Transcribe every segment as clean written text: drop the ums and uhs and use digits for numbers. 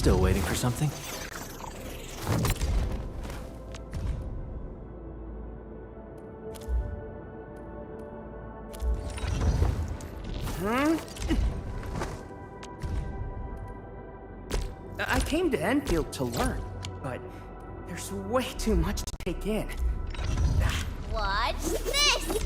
Still waiting for something? I came to Enfield to learn, but there's way too much to take in. Watch this!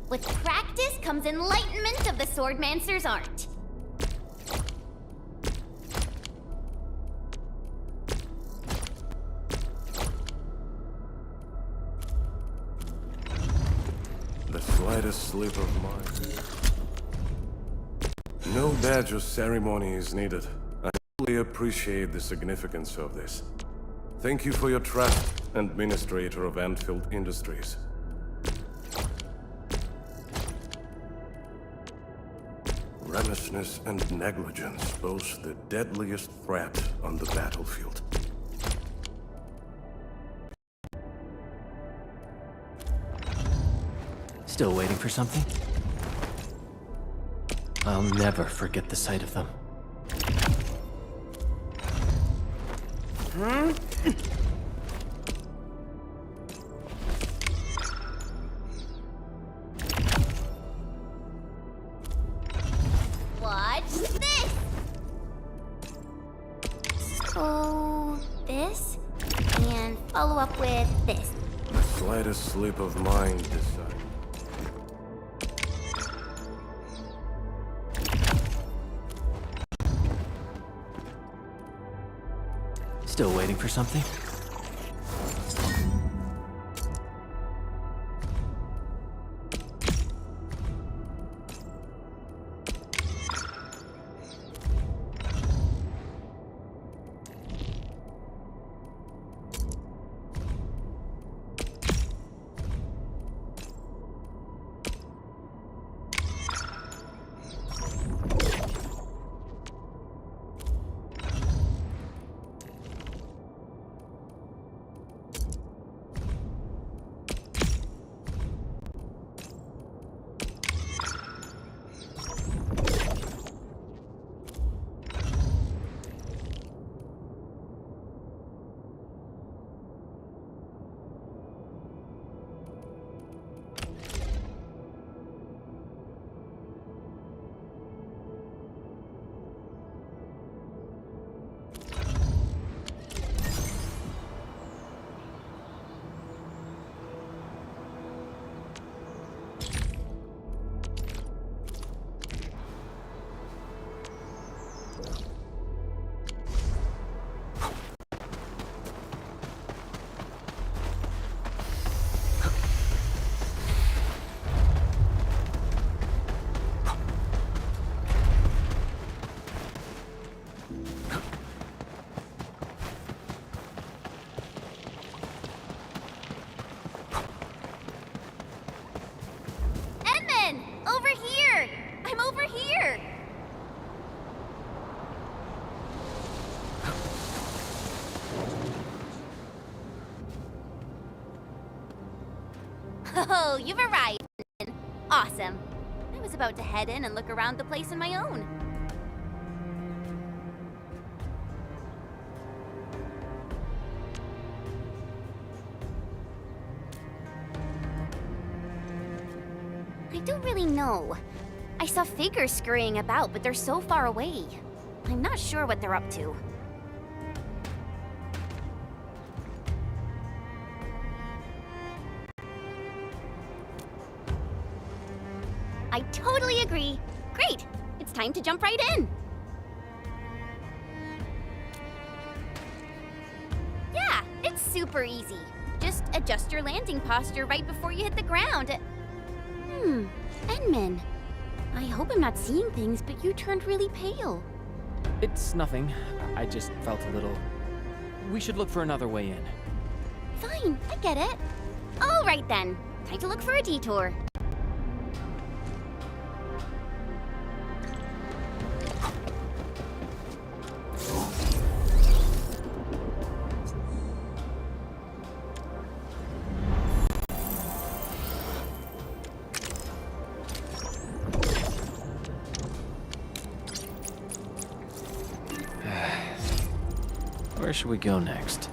With practice comes enlightenment of the Swordmancer's art. The slightest slip of mine. No badge or ceremony is needed. I fully appreciate the significance of this. Thank you for your trust, Administrator of Endfield Industries. Remissness and negligence pose the deadliest threat on the battlefield. Still waiting for something? I'll never forget the sight of them. Watch this! So, this, and follow up with this. The slightest slip of mind decide. Still waiting for something? Oh, you've arrived. Awesome. I was about to head in and look around the place on my own. I don't really know. I saw figures scurrying about, but they're so far away. I'm not sure what they're up to. I totally agree. Great! It's time to jump right in! Yeah, it's super easy. Just adjust your landing posture right before you hit the ground. Enman. I hope I'm not seeing things, but you turned really pale. It's nothing. I just felt a little... We should look for another way in. Fine, I get it. All right then. Time to look for a detour. Where should we go next?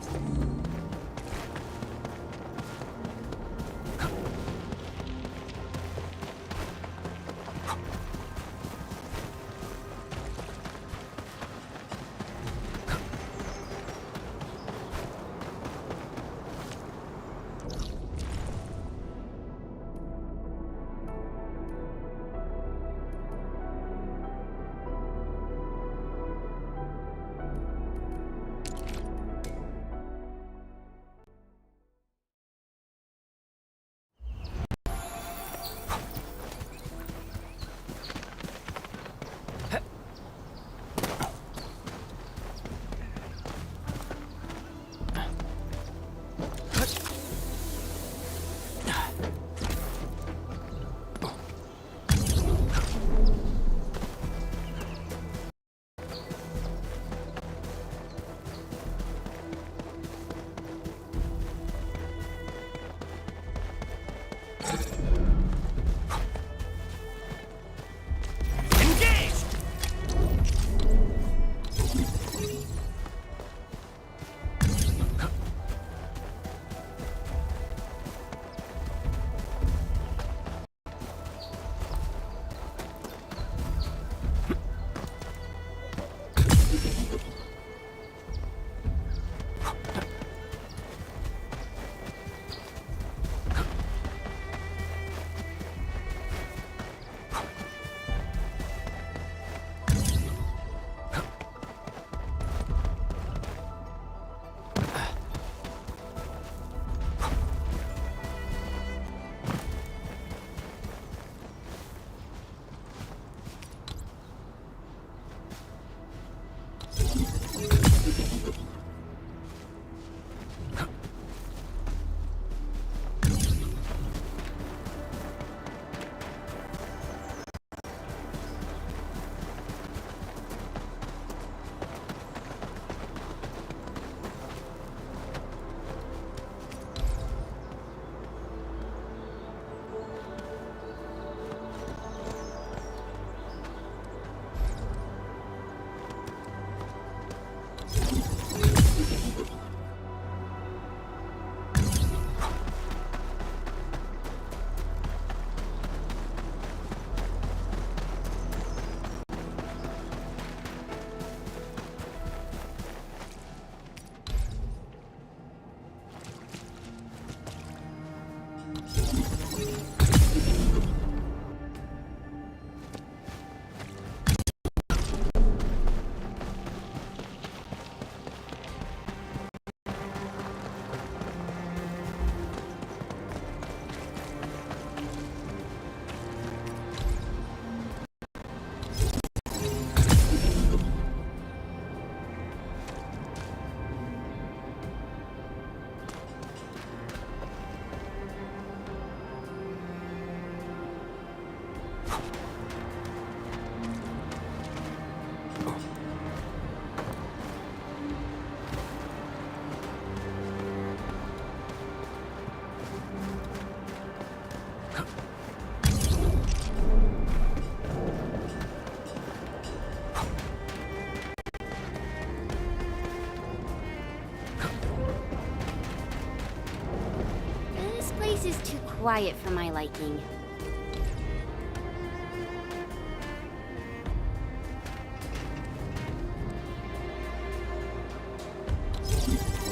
This is too quiet for my liking.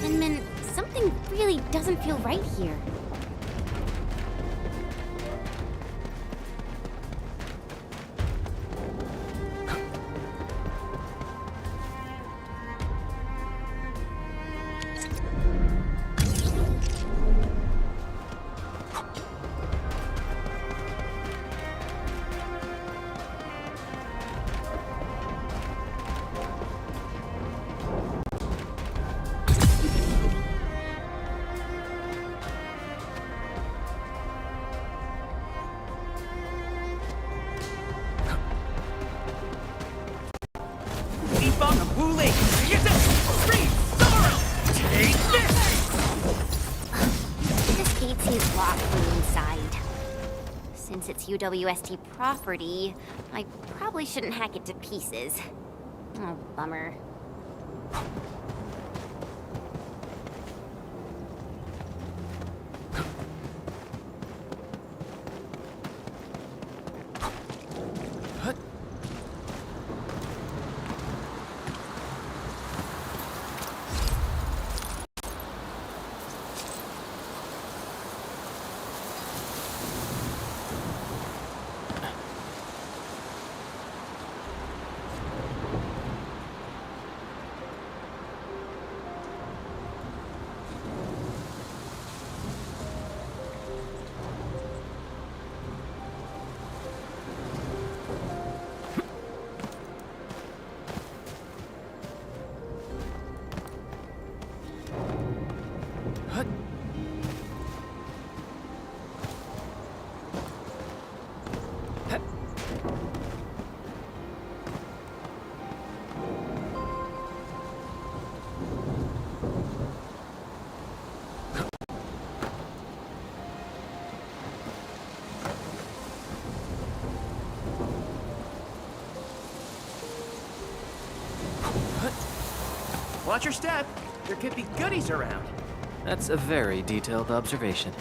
Min, something really doesn't feel right here. This gate seems locked from the inside. Since it's UWST property, I probably shouldn't hack it to pieces. Oh, bummer. Watch your step. There could be goodies around. That's a very detailed observation.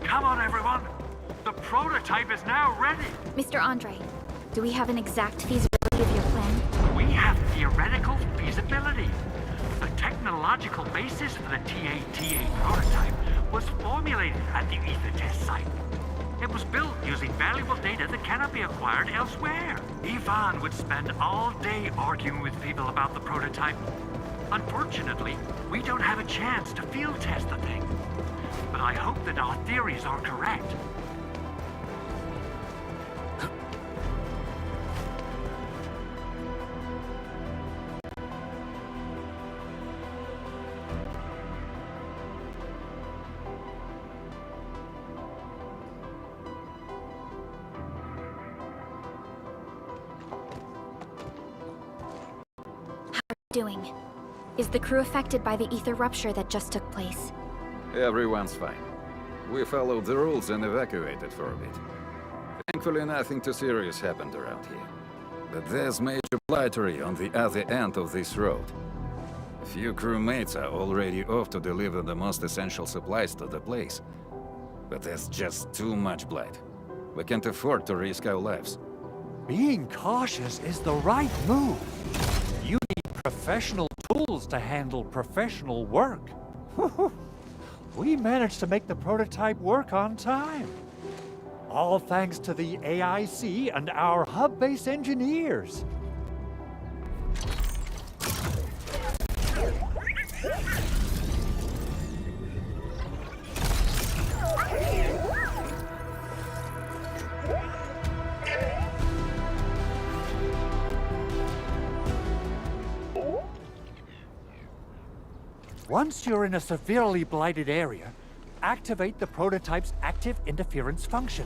Come on, everyone! The prototype is now ready! Mr. Andre, do we have an exact feasibility of your plan? We have theoretical feasibility. The technological basis for the TATA prototype was formulated at the Ether test site. It was built using valuable data that cannot be acquired elsewhere. Ivan would spend all day arguing with people about the prototype. Unfortunately, we don't have a chance to field test the thing. But I hope that our theories are correct. Doing? Is the crew affected by the ether rupture that just took place? Everyone's fine. We followed the rules and evacuated for a bit. Thankfully, nothing too serious happened around here. But there's major blightery on the other end of this road. A few crewmates are already off to deliver the most essential supplies to the place. But there's just too much blight. We can't afford to risk our lives. Being cautious is the right move. You need professional tools to handle professional work. We managed to make the prototype work on time. All thanks to the AIC and our hub-base engineers. Once you're in a severely blighted area, activate the prototype's active interference function.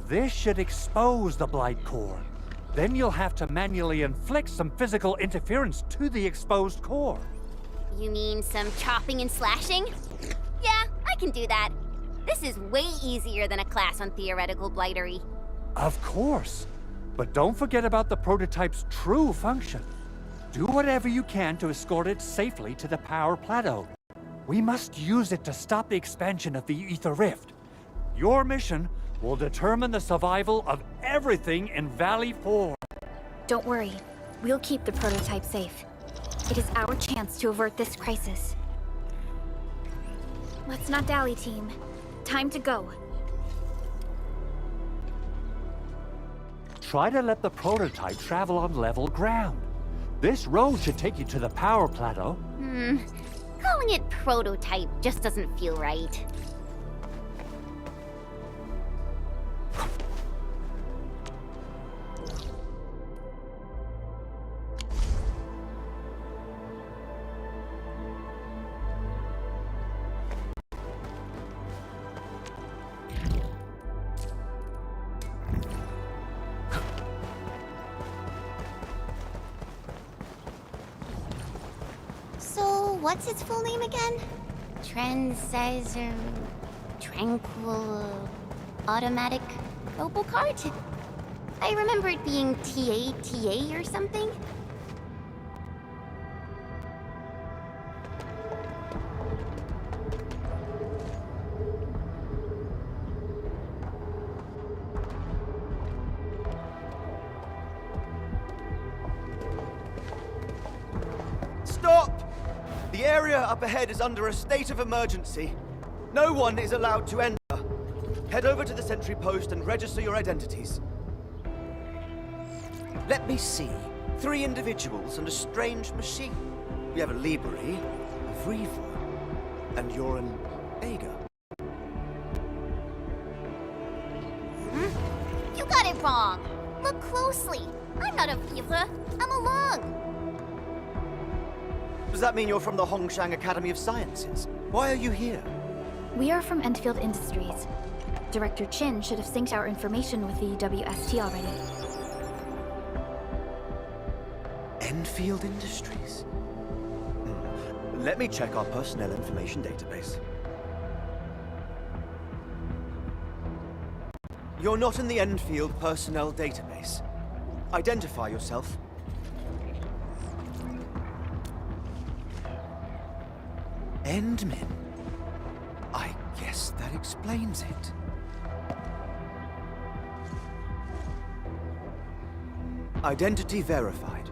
This should expose the blight core. Then you'll have to manually inflict some physical interference to the exposed core. You mean some chopping and slashing? Yeah, I can do that. This is way easier than a class on theoretical blightery. Of course. But don't forget about the prototype's true function. Do whatever you can to escort it safely to the power plateau. We must use it to stop the expansion of the Ether Rift. Your mission will determine the survival of everything in Valley 4. Don't worry. We'll keep the prototype safe. It is our chance to avert this crisis. Let's not dally, team. Time to go. Try to let the prototype travel on level ground. This road should take you to the power plateau. Calling it prototype just doesn't feel right. What's its full name again? Tranquil Automatic Robocart? I remember it being TATA or something. area up ahead is under a state of emergency. No one is allowed to enter. Head over to the sentry post and register your identities. Let me see. 3 individuals and a strange machine. We have a Libri, a Vriva, and you're an Aga. You got it wrong. Look closely. I'm not a Viva. I'm a Lung. Does that mean you're from the Hongshang Academy of Sciences? Why are you here? We are from Endfield Industries. Director Chin should have synced our information with the WST already. Endfield Industries? Let me check our personnel information database. You're not in the Endfield personnel database. Identify yourself. Endmin? I guess that explains it. Identity verified.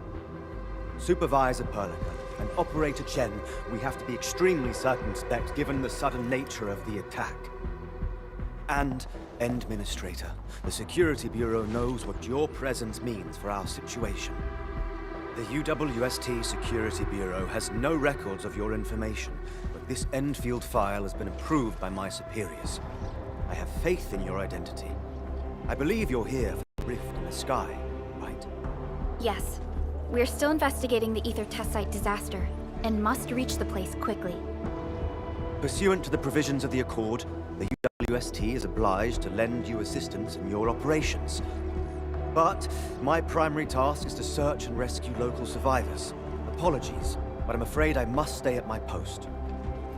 Supervisor Perlican and Operator Chen, we have to be extremely circumspect given the sudden nature of the attack. And Administrator, the Security Bureau knows what your presence means for our situation. The UWST Security Bureau has no records of your information, but this Endfield file has been approved by my superiors. I have faith in your identity. I believe you're here for the rift in the sky, right? Yes. We're still investigating the Ether test site disaster, and must reach the place quickly. Pursuant to the provisions of the Accord, the UWST is obliged to lend you assistance in your operations. But my primary task is to search and rescue local survivors. Apologies, but I'm afraid I must stay at my post.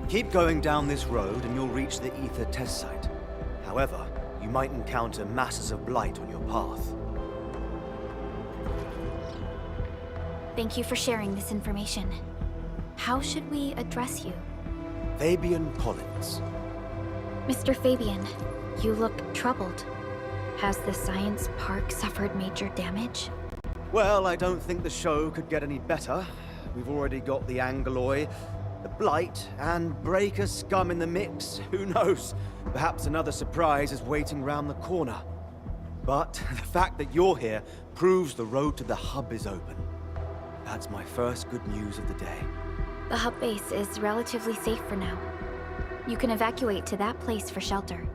Keep going down this road and you'll reach the Ether test site. However, you might encounter masses of blight on your path. Thank you for sharing this information. How should we address you? Fabian Collins. Mr. Fabian, you look troubled. Has the science park suffered major damage? Well, I don't think the show could get any better. We've already got the Angeloy, the Blight, and Breaker scum in the mix. Who knows? Perhaps another surprise is waiting round the corner. But the fact that you're here proves the road to the hub is open. That's my first good news of the day. The hub base is relatively safe for now. You can evacuate to that place for shelter.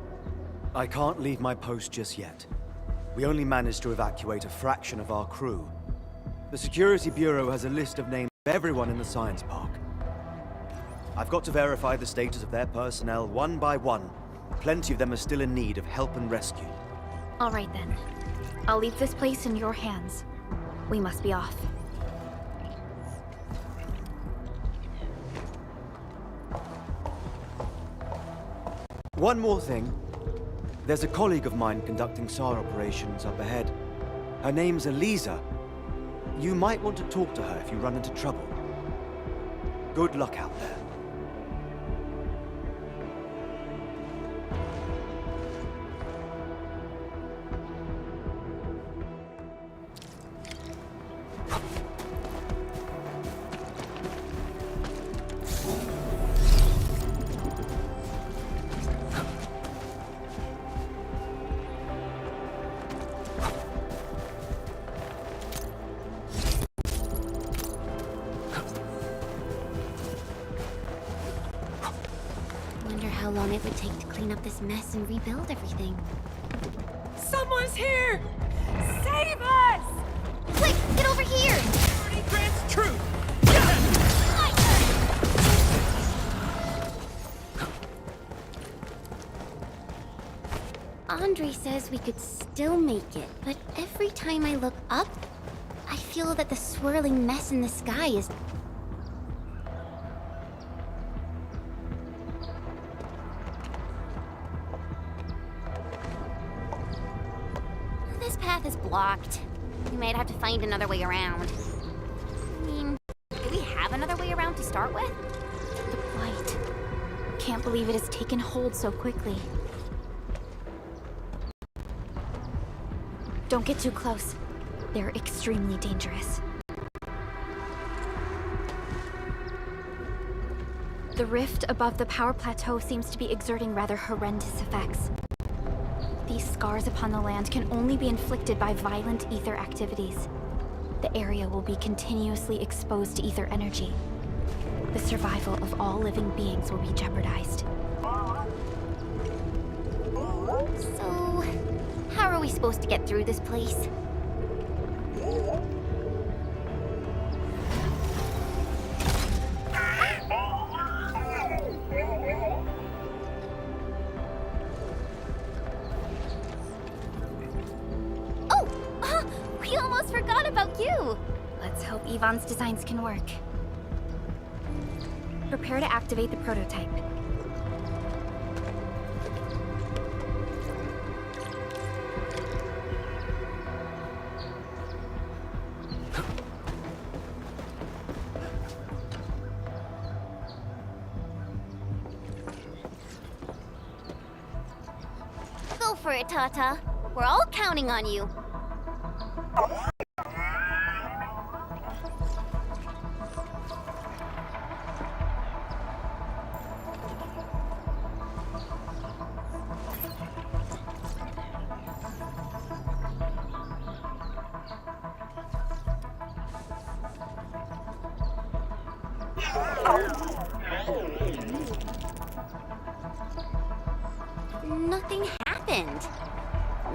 I can't leave my post just yet. We only managed to evacuate a fraction of our crew. The Security Bureau has a list of names of everyone in the science park. I've got to verify the status of their personnel one by one. Plenty of them are still in need of help and rescue. All right then. I'll leave this place in your hands. We must be off. One more thing. There's a colleague of mine conducting SAR operations up ahead. Her name's Eliza. You might want to talk to her if you run into trouble. Good luck out there. How long it would take to clean up this mess and rebuild everything. Someone's here! Save us! Quick, get over here! Liberty grants truth! Andre says we could still make it, but every time I look up, I feel that the swirling mess in the sky is... This path is blocked. We might have to find another way around. I mean, do we have another way around to start with? The blight. Can't believe it has taken hold so quickly. Don't get too close. They're extremely dangerous. The rift above the power plateau seems to be exerting rather horrendous effects. These scars upon the land can only be inflicted by violent ether activities. The area will be continuously exposed to ether energy. The survival of all living beings will be jeopardized. So, how are we supposed to get through this place? We almost forgot about you! Let's hope Yvonne's designs can work. Prepare to activate the prototype. Go for it, Tata. We're all counting on you. Nothing happened.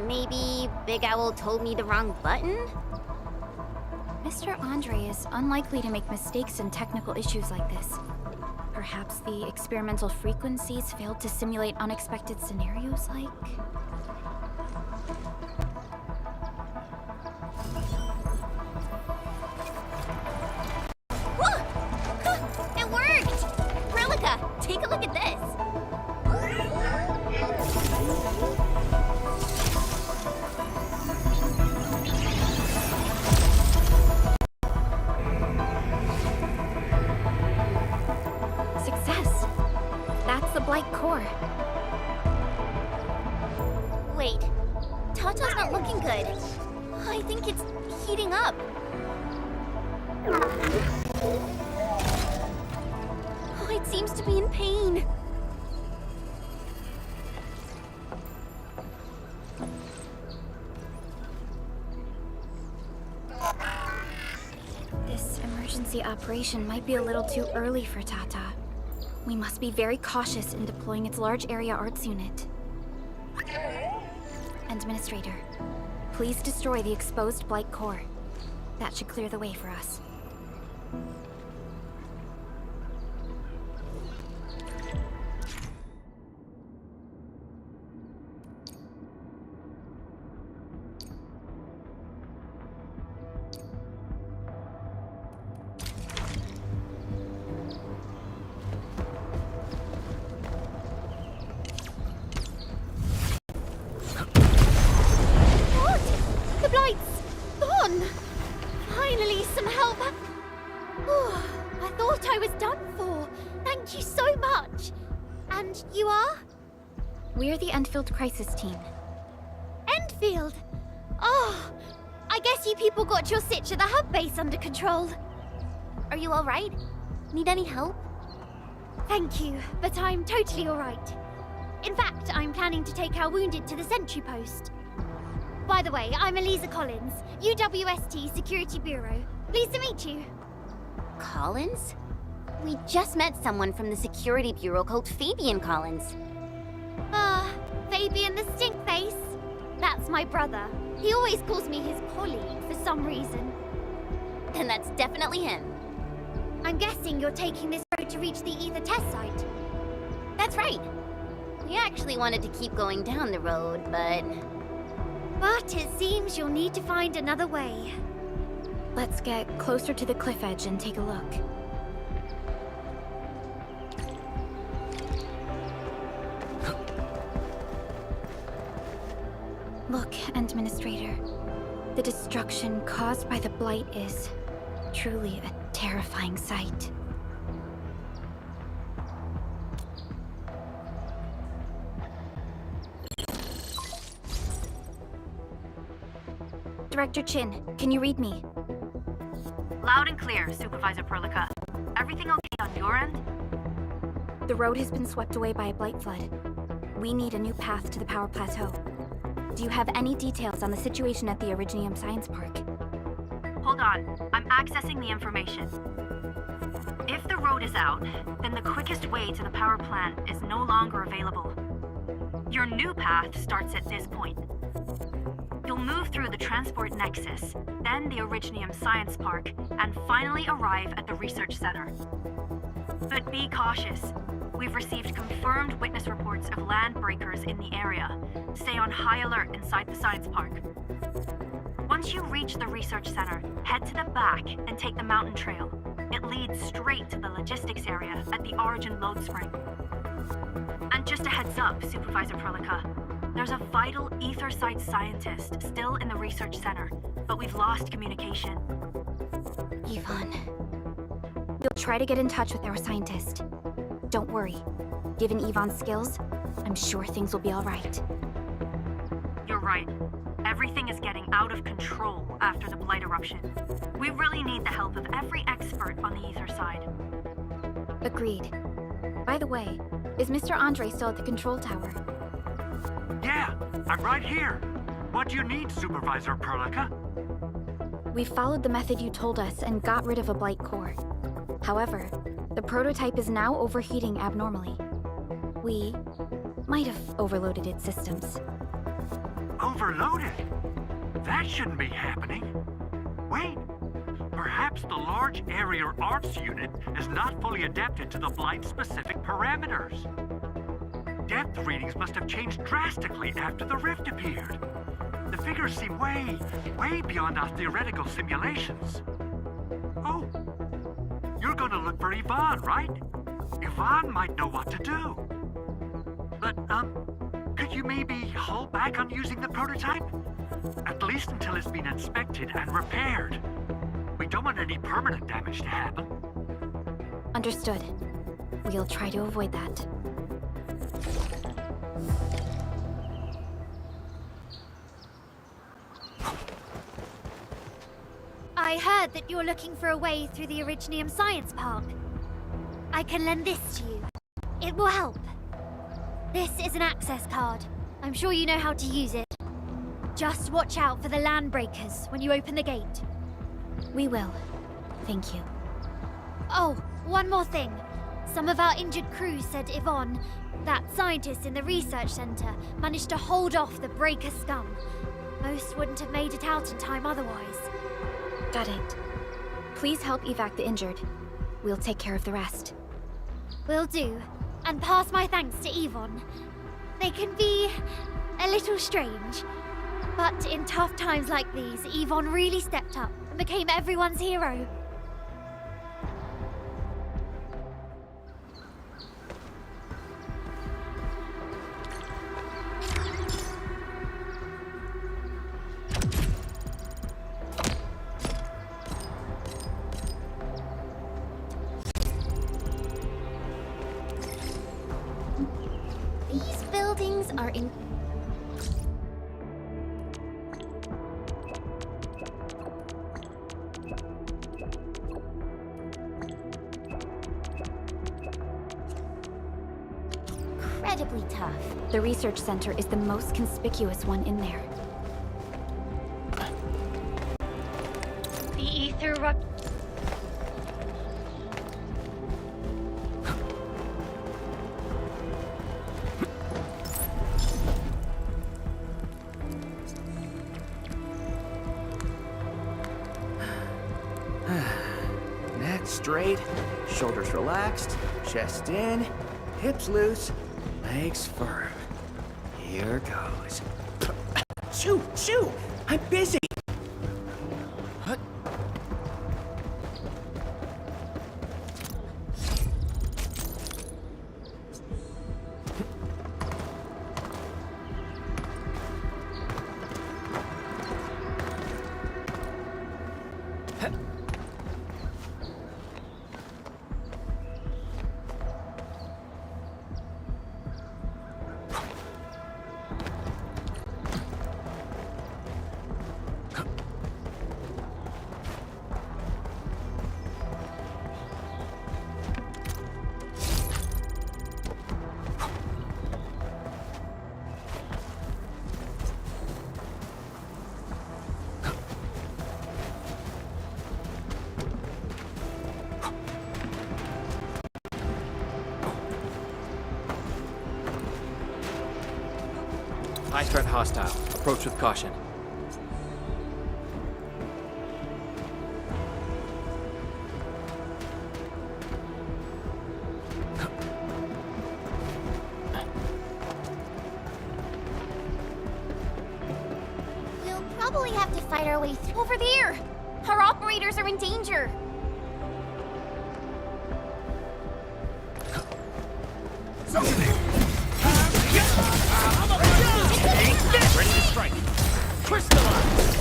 Maybe Big Owl told me the wrong button? Mr. Andre is unlikely to make mistakes in technical issues like this. Perhaps the experimental frequencies failed to simulate unexpected scenarios like... It worked! Relica, take a look at this! Success! That's the Blight core. Wait, Tata's not looking good. I think it's heating up. Oh, it seems to be in pain. This emergency operation might be a little too early for Tata. We must be very cautious in deploying its large area arts unit. Administrator, please destroy the exposed Blight core. That should clear the way for us. What? The Blight's gone! Finally, some help! Oh, I thought I was done for. Thank you so much. And you are? We're the Endfield Crisis Team. Endfield! Oh, I guess you people got your sitch at the hub base under control. Are you alright? Need any help? Thank you, but I'm totally alright. In fact, I'm planning to take our wounded to the sentry post. By the way, I'm Eliza Collins, UWST Security Bureau. Pleased to meet you. Collins? We just met someone from the Security Bureau called Fabian Collins. Fabian the Stinkface. That's my brother. He always calls me his colleague for some reason. Then that's definitely him. I'm guessing you're taking this road to reach the Ether test site. That's right. We actually wanted to keep going down the road, but it seems you'll need to find another way. Let's get closer to the cliff edge and take a look. Look, Administrator. The destruction caused by the Blight is truly a terrifying sight. Director Chin, can you read me? Loud and clear, Supervisor Perlica. Everything okay on your end? The road has been swept away by a blight flood. We need a new path to the power plateau. Do you have any details on the situation at the Originium Science Park? Hold on, I'm accessing the information. If the road is out, then the quickest way to the power plant is no longer available. Your new path starts at this point. You'll move through the Transport Nexus, then the Originium Science Park, and finally arrive at the Research Center. But be cautious. We've received confirmed witness reports of land breakers in the area. Stay on high alert inside the Science Park. Once you reach the Research Center, head to the back and take the mountain trail. It leads straight to the logistics area at the Origin Load Spring. And just a heads up, Supervisor Prolica. There's a vital ether site scientist still in the Research Center, but we've lost communication. Yvonne. You'll try to get in touch with our scientist. Don't worry. Given Yvonne's skills, I'm sure things will be all right. You're right. Everything is getting out of control after the Blight eruption. We really need the help of every expert on the ether side. Agreed. By the way, is Mr. Andre still at the control tower? Yeah, I'm right here. What do you need, Supervisor Prolica? We followed the method you told us and got rid of a blight core. However, the prototype is now overheating abnormally. We might have overloaded its systems. Overloaded? That shouldn't be happening. Wait, perhaps the large area arts unit is not fully adapted to the blight-specific parameters. Depth readings must have changed drastically after the rift appeared. The figures seem way beyond our theoretical simulations. Oh, you're gonna look for Yvonne, right? Yvonne might know what to do. But, could you maybe hold back on using the prototype? At least until it's been inspected and repaired. We don't want any permanent damage to happen. Understood. We'll try to avoid that. I heard that you're looking for a way through the Originium Science Park. I can lend this to you. It will help. This is an access card. I'm sure you know how to use it. Just watch out for the land breakers when you open the gate. We will. Thank you. Oh, one more thing. Some of our injured crew said Yvonne, that scientist in the research center, managed to hold off the breaker scum. Most wouldn't have made it out in time otherwise. Got it. Please help evac the injured. We'll take care of the rest. Will do. And pass my thanks to Yvonne. They can be a little strange. But in tough times like these, Yvonne really stepped up and became everyone's hero. These buildings are in... incredibly tough. The research center is the most conspicuous one in there. The ether rot... Neck straight, shoulders relaxed, chest in, hips loose, legs firm. Here goes. Shoo! Shoo! I'm busy! Huh? High threat hostile. Approach with caution. We'll probably have to fight our way through. Over there! Our operators are in danger! Ready to strike. Crystallize!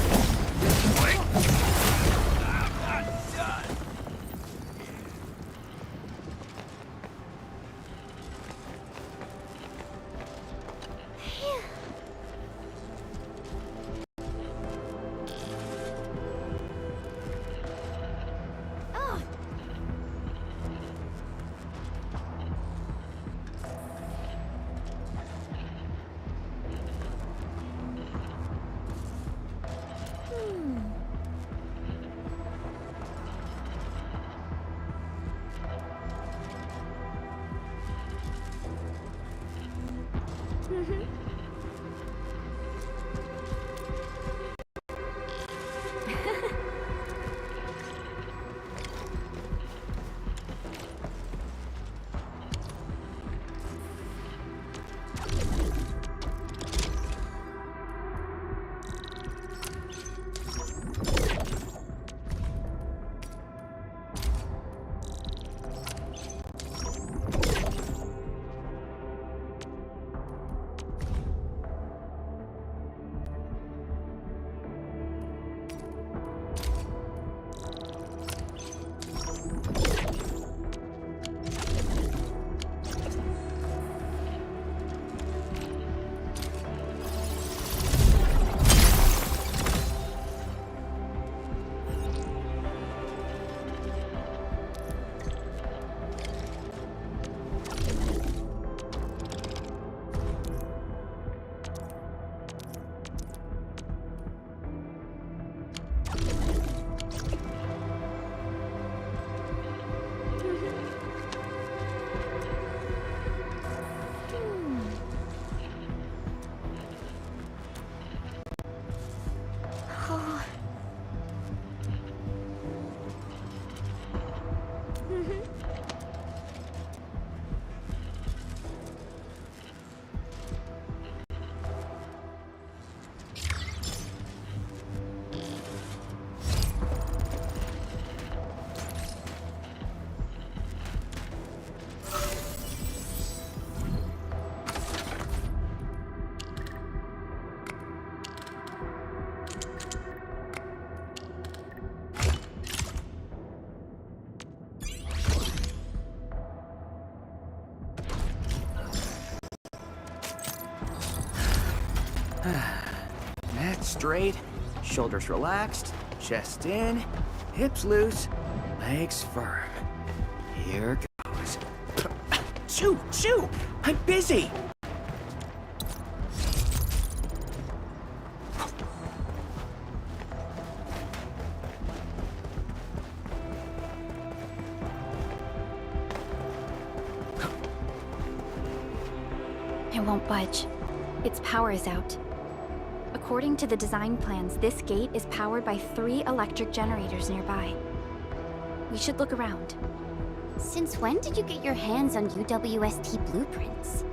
Oh. Neck straight, shoulders relaxed, chest in, hips loose, legs firm. Here goes. Shoo! Shoo! I'm busy! It won't budge. Its power is out. According to the design plans, this gate is powered by 3 electric generators nearby. We should look around. Since when did you get your hands on UWST blueprints?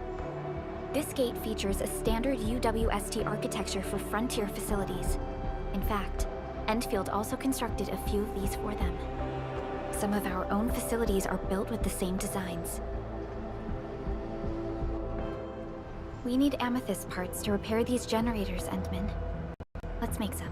This gate features a standard UWST architecture for frontier facilities. In fact, Endfield also constructed a few of these for them. Some of our own facilities are built with the same designs. We need amethyst parts to repair these generators, Endman. Let's make some.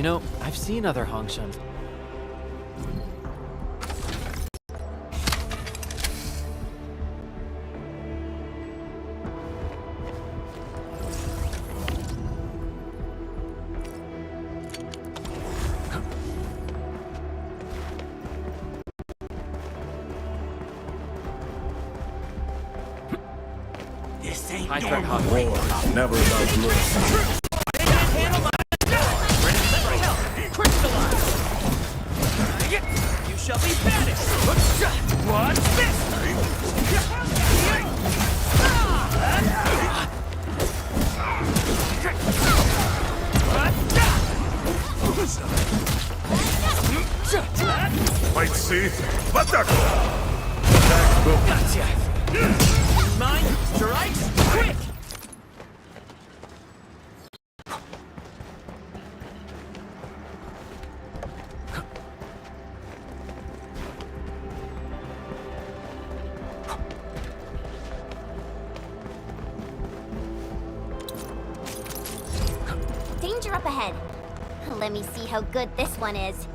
You know, I've seen other Hongshuns. This ain't High threat normal. hot. War, never about mercy. They can't handle my power. Ready to strike. Crystallize. You shall be banished. What's this? Might see. What the? Gotcha. Mine strikes quick. Danger up ahead. Let me see how good this one is.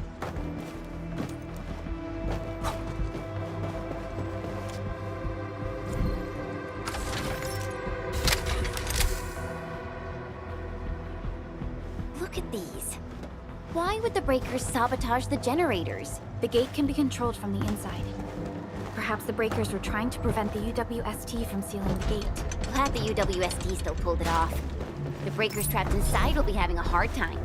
Look at these. Why would the breakers sabotage the generators? The gate can be controlled from the inside. Perhaps the breakers were trying to prevent the UWST from sealing the gate. Glad the UWST still pulled it off. The breakers trapped inside will be having a hard time.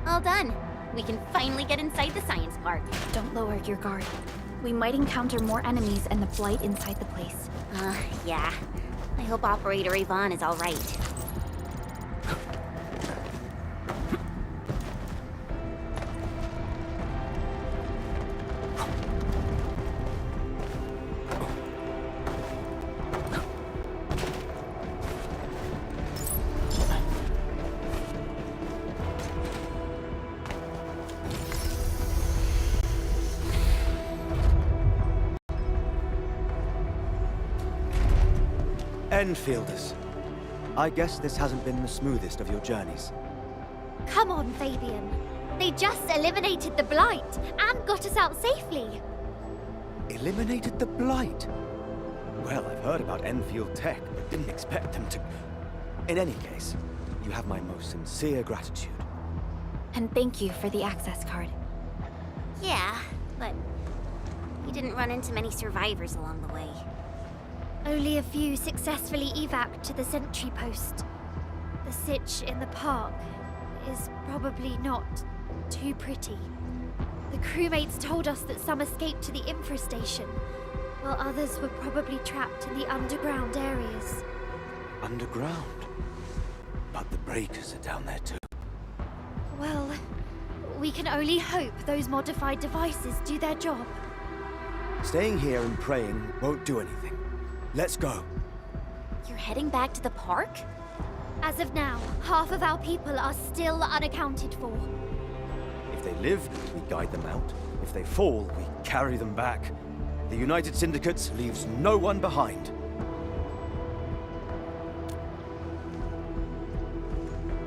All done. We can finally get inside the science park. Don't lower your guard. We might encounter more enemies and the Blight inside the place. Yeah. I hope Operator Yvonne is all right. Enfielders. I guess this hasn't been the smoothest of your journeys. Come on, Fabian. They just eliminated the Blight and got us out safely. Eliminated the Blight? Well, I've heard about Enfield tech, but didn't expect them to... In any case, you have my most sincere gratitude. And thank you for the access card. Yeah, but we didn't run into many survivors along the way. Only a few successfully evac'd to the sentry post. The sitch in the park is probably not too pretty. The crewmates told us that some escaped to the infrastation, while others were probably trapped in the underground areas. Underground? But the breakers are down there too. Well, we can only hope those modified devices do their job. Staying here and praying won't do anything. Let's go. You're heading back to the park? As of now, half of our people are still unaccounted for. If they live, we guide them out. If they fall, we carry them back. The United Syndicate leaves no one behind.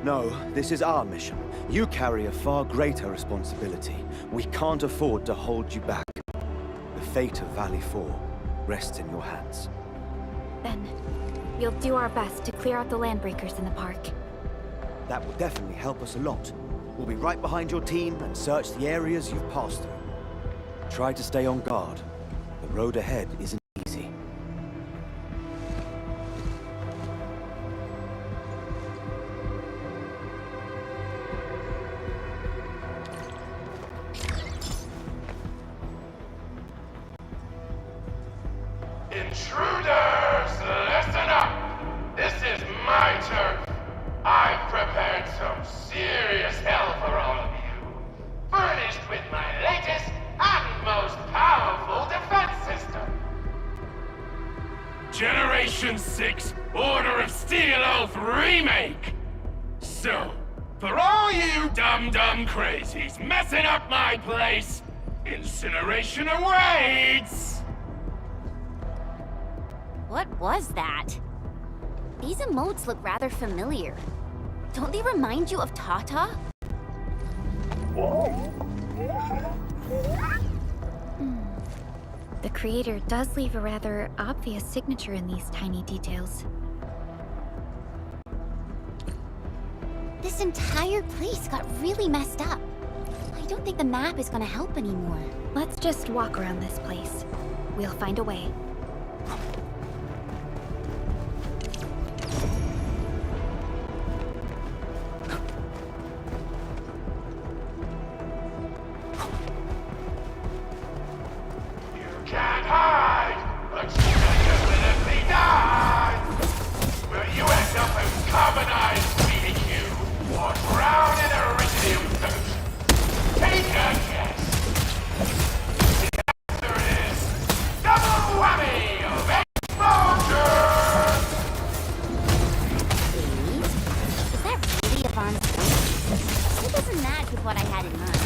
No, this is our mission. You carry a far greater responsibility. We can't afford to hold you back. The fate of Valley 4 rests in your hands. Then, we'll do our best to clear out the landbreakers in the park. That will definitely help us a lot. We'll be right behind your team and search the areas you've passed through. Try to stay on guard. The road ahead isn't easy. Intruders, listen up! This is my turf. I've prepared some serious hell for all of you. Furnished with my latest and most powerful defense system. Generation 6 Order of Steel Oath Remake! So, for all you dumb crazies messing up my place, incineration awaits! What was that? These emotes look rather familiar. Don't they remind you of Tata? The creator does leave a rather obvious signature in these tiny details. This entire place got really messed up. I don't think the map is gonna help anymore. Let's just walk around this place. We'll find a way. Can't hide, but you definitely die! Will you end up as carbonized BBQ or drown in iridium potion? Take a guess! The answer is double whammy of exposure! Please? Is that really Yvonne's voice? It doesn't match with what I had in mind.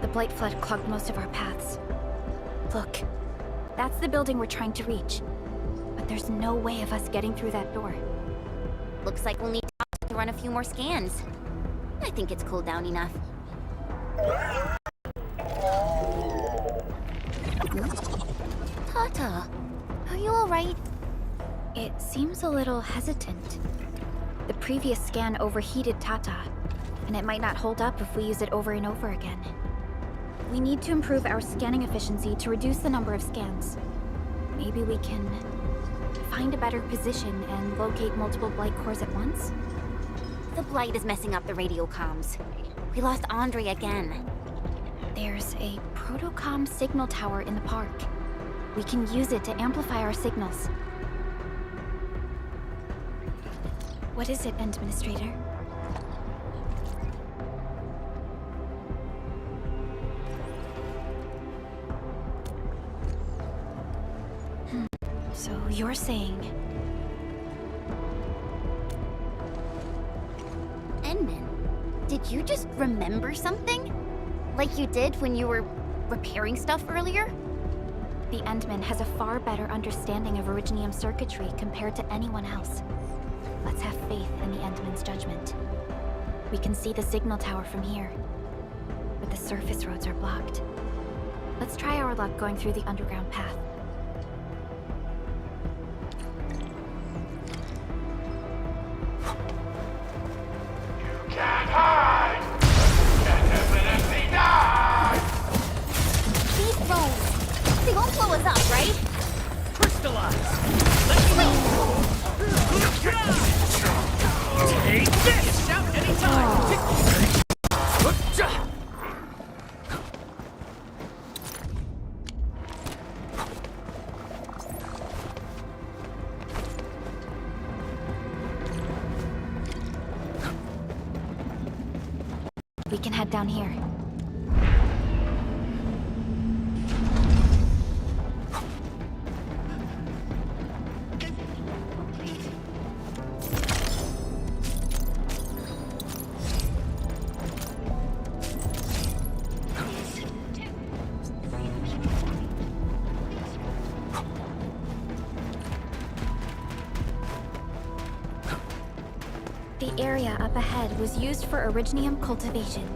The Blight Flood clogged most of our paths. Look, that's the building we're trying to reach. But there's no way of us getting through that door. Looks like we'll need to run a few more scans. I think it's cooled down enough. Tata, are you alright? It seems a little hesitant. The previous scan overheated Tata, and it might not hold up if we use it over and over again. We need to improve our scanning efficiency to reduce the number of scans. Maybe we can find a better position and locate multiple Blight cores at once? The Blight is messing up the radio comms. We lost Andre again. There's a protocom signal tower in the park. We can use it to amplify our signals. What is it, Administrator? So you're saying... Edmund, did you just remember something? Like you did when you were repairing stuff earlier? The Endman has a far better understanding of Originium circuitry compared to anyone else. Let's have faith in the Endman's judgment. We can see the signal tower from here, but the surface roads are blocked. Let's try our luck going through the underground path. Can't hide! You can definitely die! These drones, they won't blow us up, right? Crystallize! Let's go! Take this! Shout anytime! We can head down here. The area up ahead was used for Originium cultivation.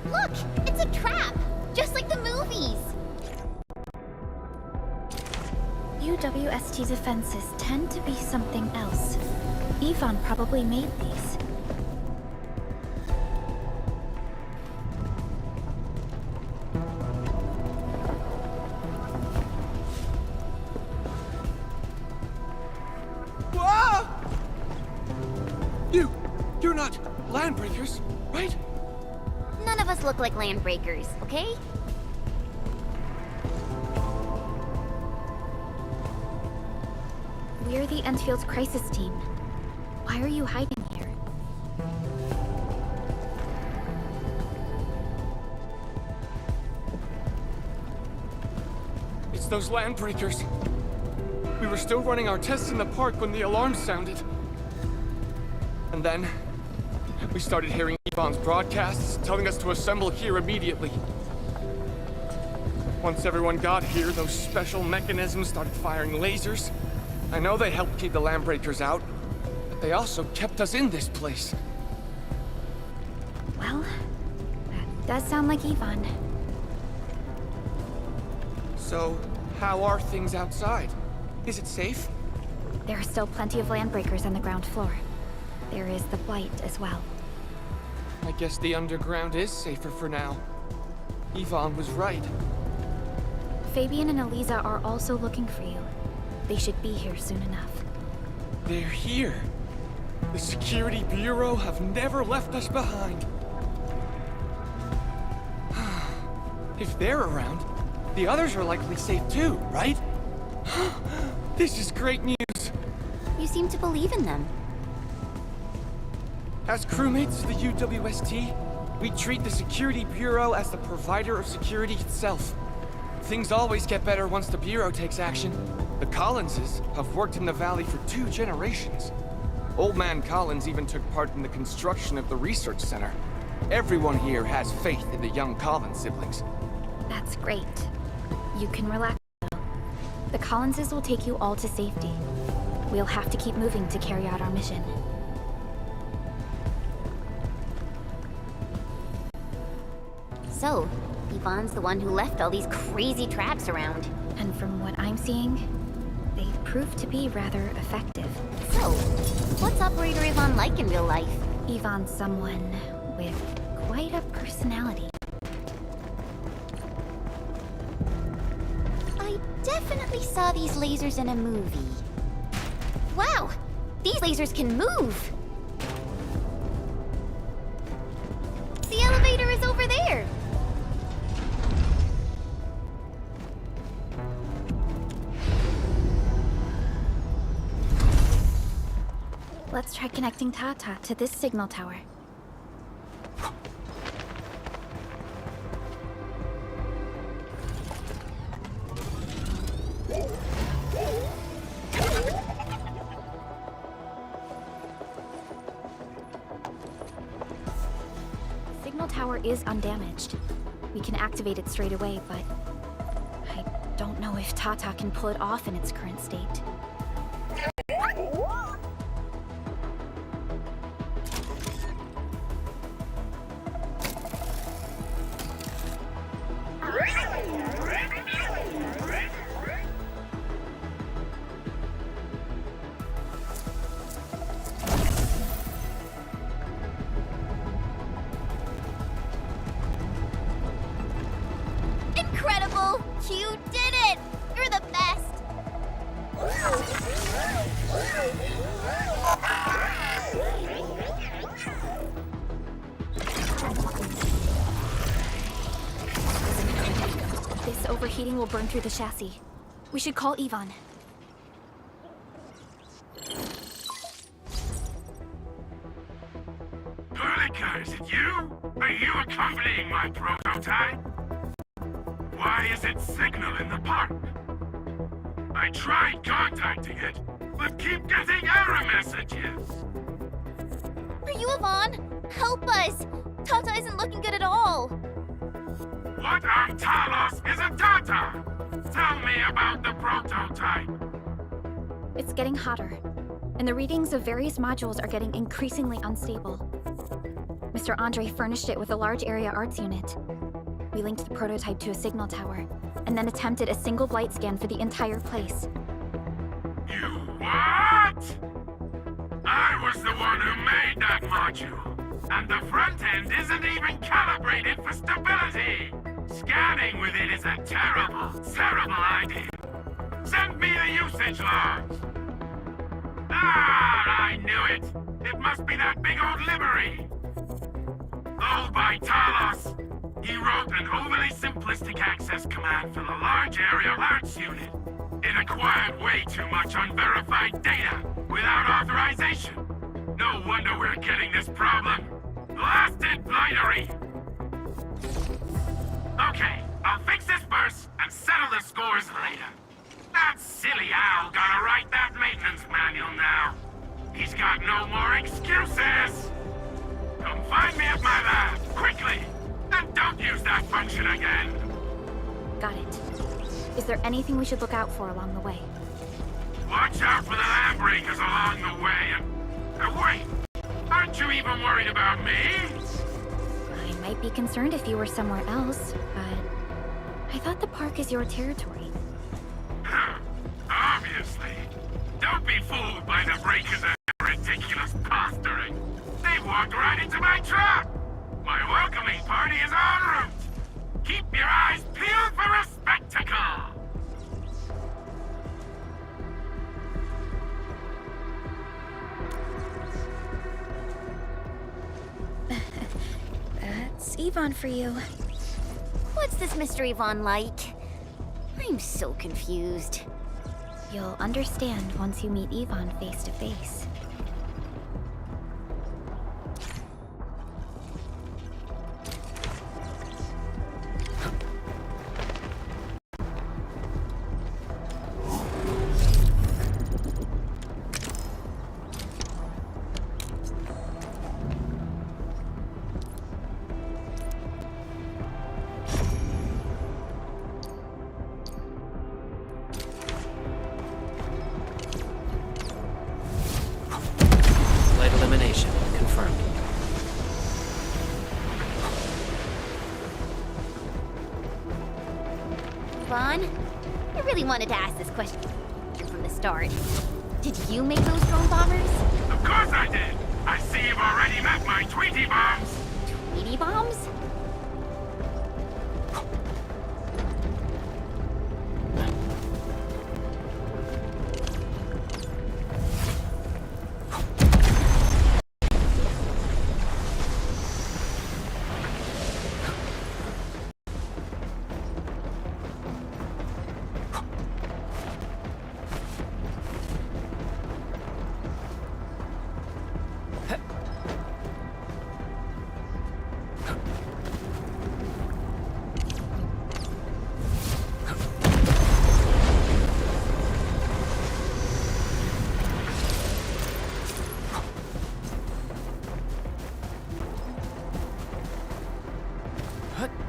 Look! It's a trap! Just like the movies! UWST defenses tend to be something else. Yvonne probably made these. You're not landbreakers, right? None of us look like landbreakers, okay? We're the Endfield's crisis team. Why are you hiding here? It's those landbreakers. We were still running our tests in the park when the alarm sounded. And then, we started hearing Yvonne's broadcasts telling us to assemble here immediately. Once everyone got here, those special mechanisms started firing lasers. I know they helped keep the landbreakers out, but they also kept us in this place. Well, that does sound like Yvonne. So, how are things outside? Is it safe? There are still plenty of landbreakers on the ground floor. There is the Blight as well. I guess the underground is safer for now. Yvonne was right. Fabian and Eliza are also looking for you. They should be here soon enough. They're here. The Security Bureau have never left us behind. If they're around, the others are likely safe too, right? This is great news. You seem to believe in them. As crewmates of the UWST, we treat the Security Bureau as the provider of security itself. Things always get better once the Bureau takes action. The Collinses have worked in the Valley for 2 generations. Old Man Collins even took part in the construction of the research center. Everyone here has faith in the young Collins siblings. That's great. You can relax now. The Collinses will take you all to safety. We'll have to keep moving to carry out our mission. So, Yvonne's the one who left all these crazy traps around. And from what I'm seeing, they prove to be rather effective. So, what's Operator Yvonne like in real life? Yvonne's someone with quite a personality. I definitely saw these lasers in a movie. Wow! These lasers can move! The elevator is over there! Let's try connecting Tata to this signal tower. Signal tower is undamaged. We can activate it straight away, but I don't know if Tata can pull it off in its current state. Incredible! You did it! You're the best! This overheating will burn through the chassis. We should call Yvonne. Perlica, is it you? Are you accompanying my prototype? Why is it signal in the park? I tried contacting it, but keep getting error messages. Are you Yvonne? Help us! Tata isn't looking good at all! What on Talos is a Tata? Tell me about the prototype. It's getting hotter, and the readings of various modules are getting increasingly unstable. Mr. Andre furnished it with a large area arts unit. We linked the prototype to a signal tower, and then attempted a single blight scan for the entire place. You what? I was the one who made that module, and the front end isn't even calibrated for stability. Scanning with it is a terrible, terrible idea. Send me the usage logs. Ah, I knew it. It must be that big old livery. Owned by Talos. He wrote an overly simplistic access command for the large area alerts unit. It acquired way too much unverified data without authorization. No wonder we're getting this problem. Blasted blightery! Okay, I'll fix this burst and settle the scores later. That silly owl gotta write that maintenance manual now. He's got no more excuses! Come find me at my lab, quickly! And don't use that function again! Got it. Is there anything we should look out for along the way? Watch out for the land breakers along the way and wait! Aren't you even worried about me? I might be concerned if you were somewhere else, but I thought the park is your territory. Obviously. Don't be fooled by the breakers and their ridiculous posturing. They walked right into my trap! My welcoming party is en route! Keep your eyes peeled for a spectacle! That's Yvonne for you. What's this Mr. Yvonne like? I'm so confused. You'll understand once you meet Yvonne face to face. Elimination confirmed. Vaughn, I really wanted to ask this question from the start. Did you make those drone bombers? Of course I did! I see you've already met my Tweety bombs! Tweety bombs?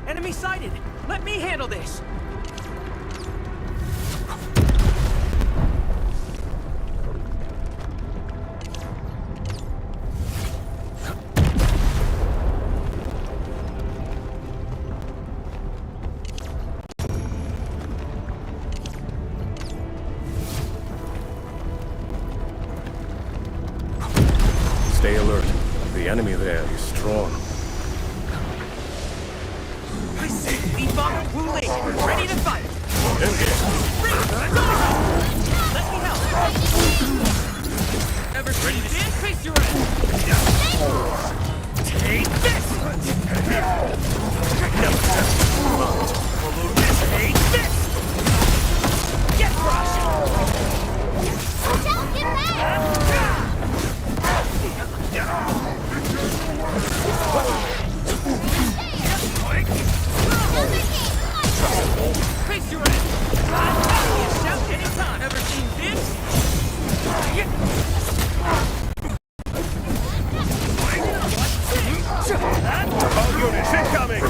Enemy sighted! Let me handle this! Stay alert. The enemy there is strong. I see V-bomb Wu Ling, ready to fight! Let me help! Ever ready to increase your end! Take this! Take this! Get crushed! Don't get back! Face your end! Shout anytime! Ever seen this? All units incoming!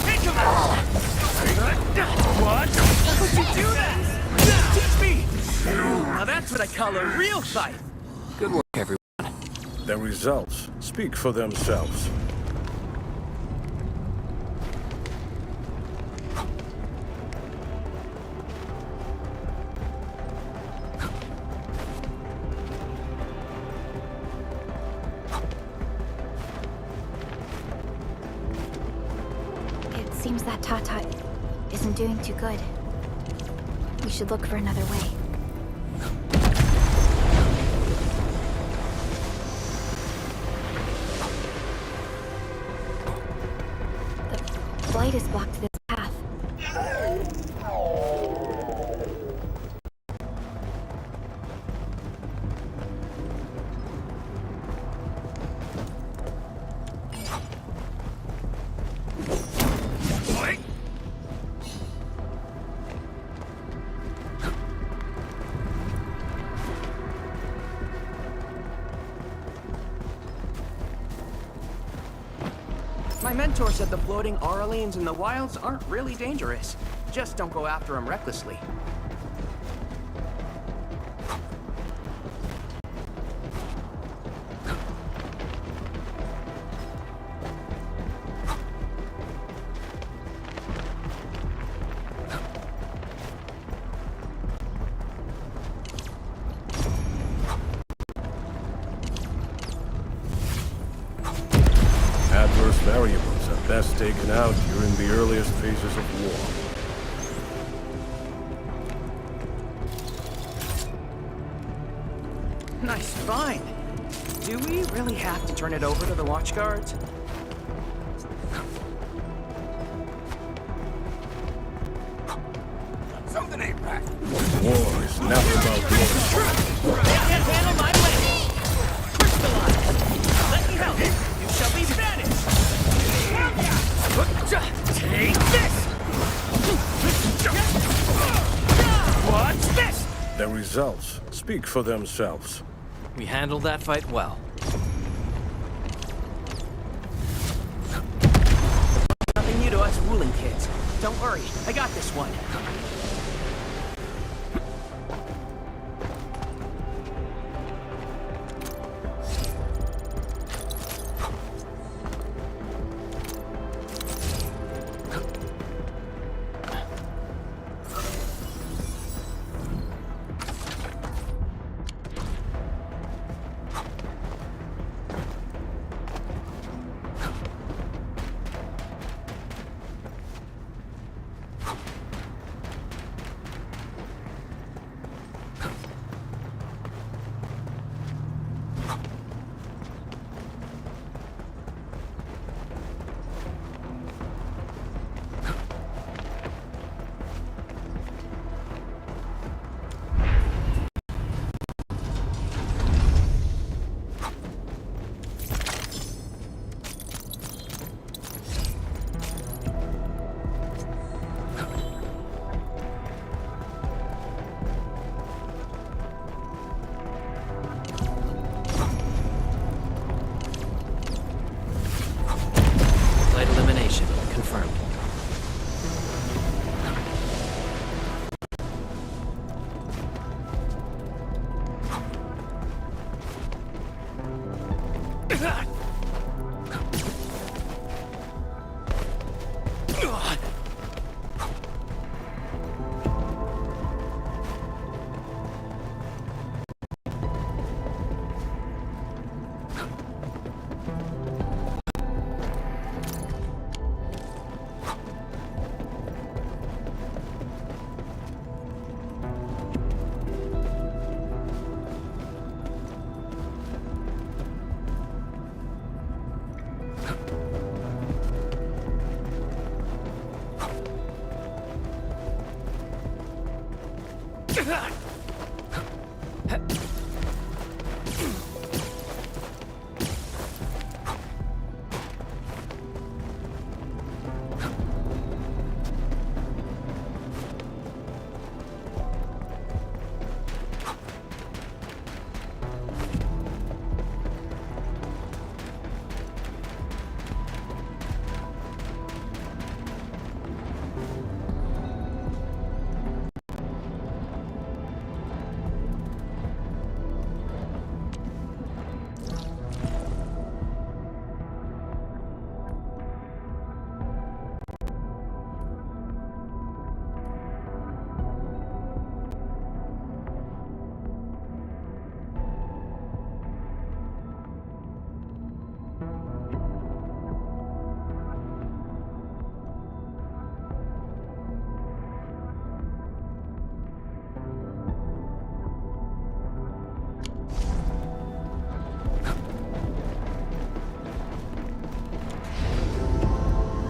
Take him out! What? How could you do that? Teach me! Now that's what I call a real fight! Good work, everyone. The results speak for themselves. It seems that Tata isn't doing too good. We should look for another way. light has blocked this path. My mentor said the floating auralians in the wilds aren't really dangerous. Just don't go after them recklessly. Adverse variables are best taken out during the earliest phases of war. Nice find. Do we really have to turn it over to the watchguards? Something ain't right. War is never about war. I can't handle my blade. Crystallize. Let me help. You shall be banished. Take this. What's this? The results speak for themselves. We handled that fight well. Nothing new to us Wooling kids. Don't worry, I got this one. Light elimination confirmed.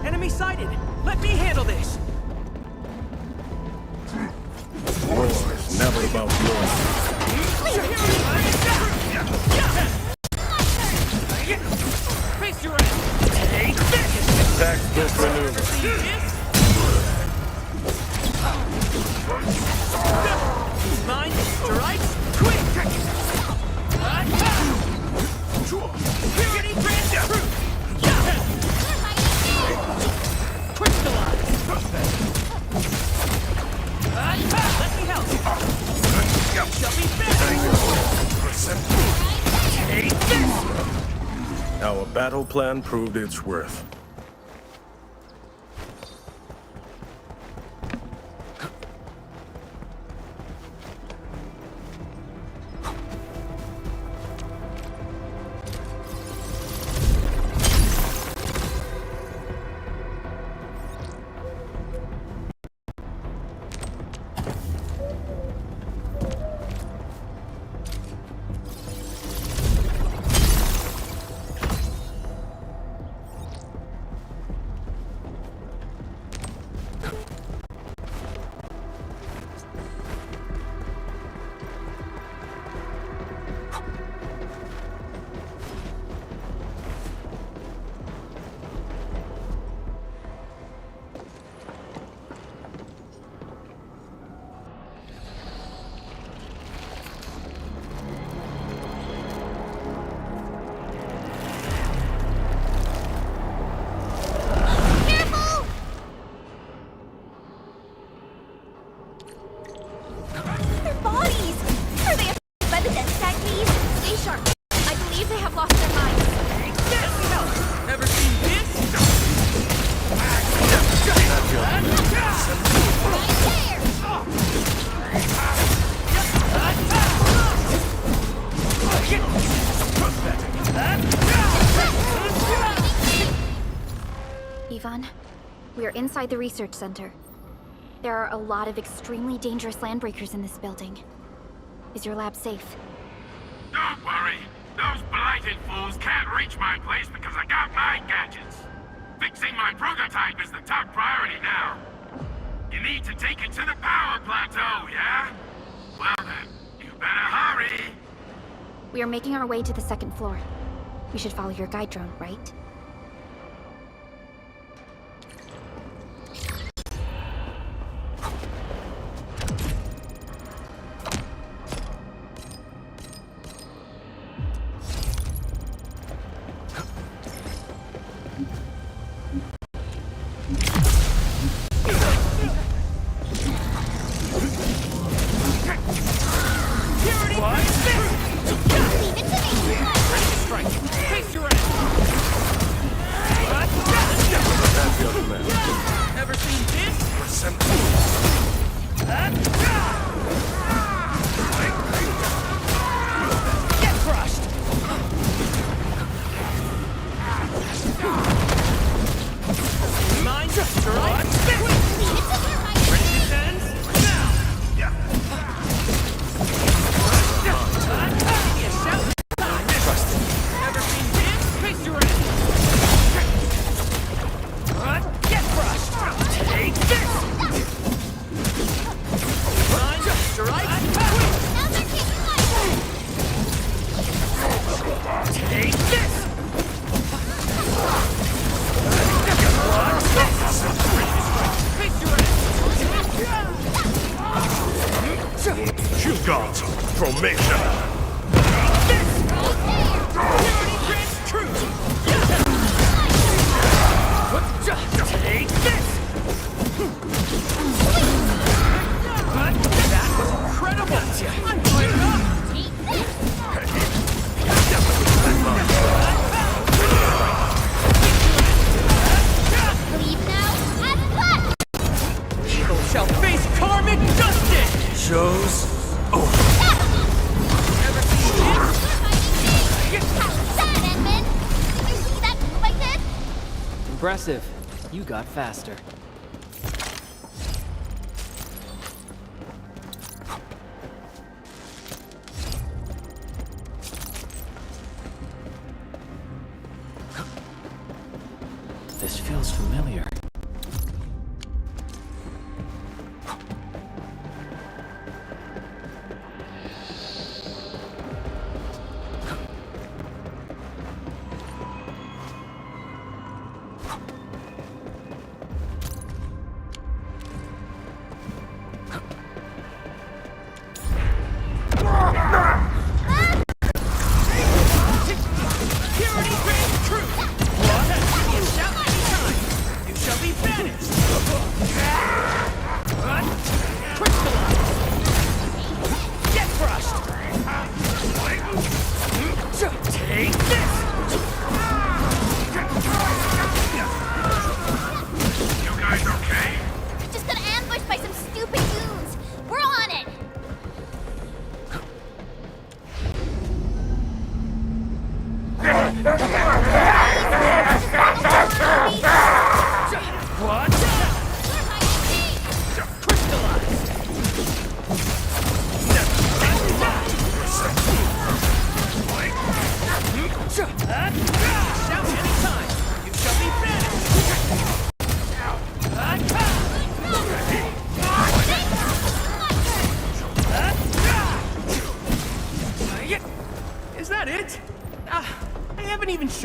Enemy sighted! Let me handle this! War is never about blood. Face your ass! Take this! Tactical maneuver. Mine strikes quick! Purity transfer! Crystallize! Let me help! Shall be better! Take this! Our battle plan proved its worth. We're inside the research center. There are a lot of extremely dangerous landbreakers in this building. Is your lab safe? Don't worry. Those blighted fools can't reach my place because I got my gadgets. Fixing my prototype is the top priority now. You need to take it to the power plateau, yeah? Well then, you better hurry. We are making our way to the second floor. We should follow your guide drone, right? Impressive. You got faster. This feels familiar.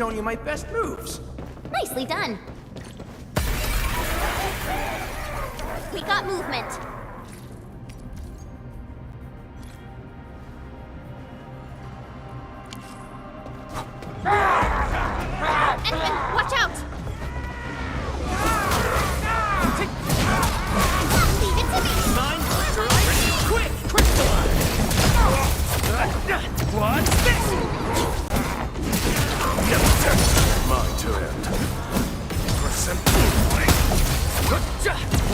shown you my best moves. Nicely done. We got movement. Edmund, watch out! Leave it to me! Mine, right? Quick, crystallize! What's this? Mine to end.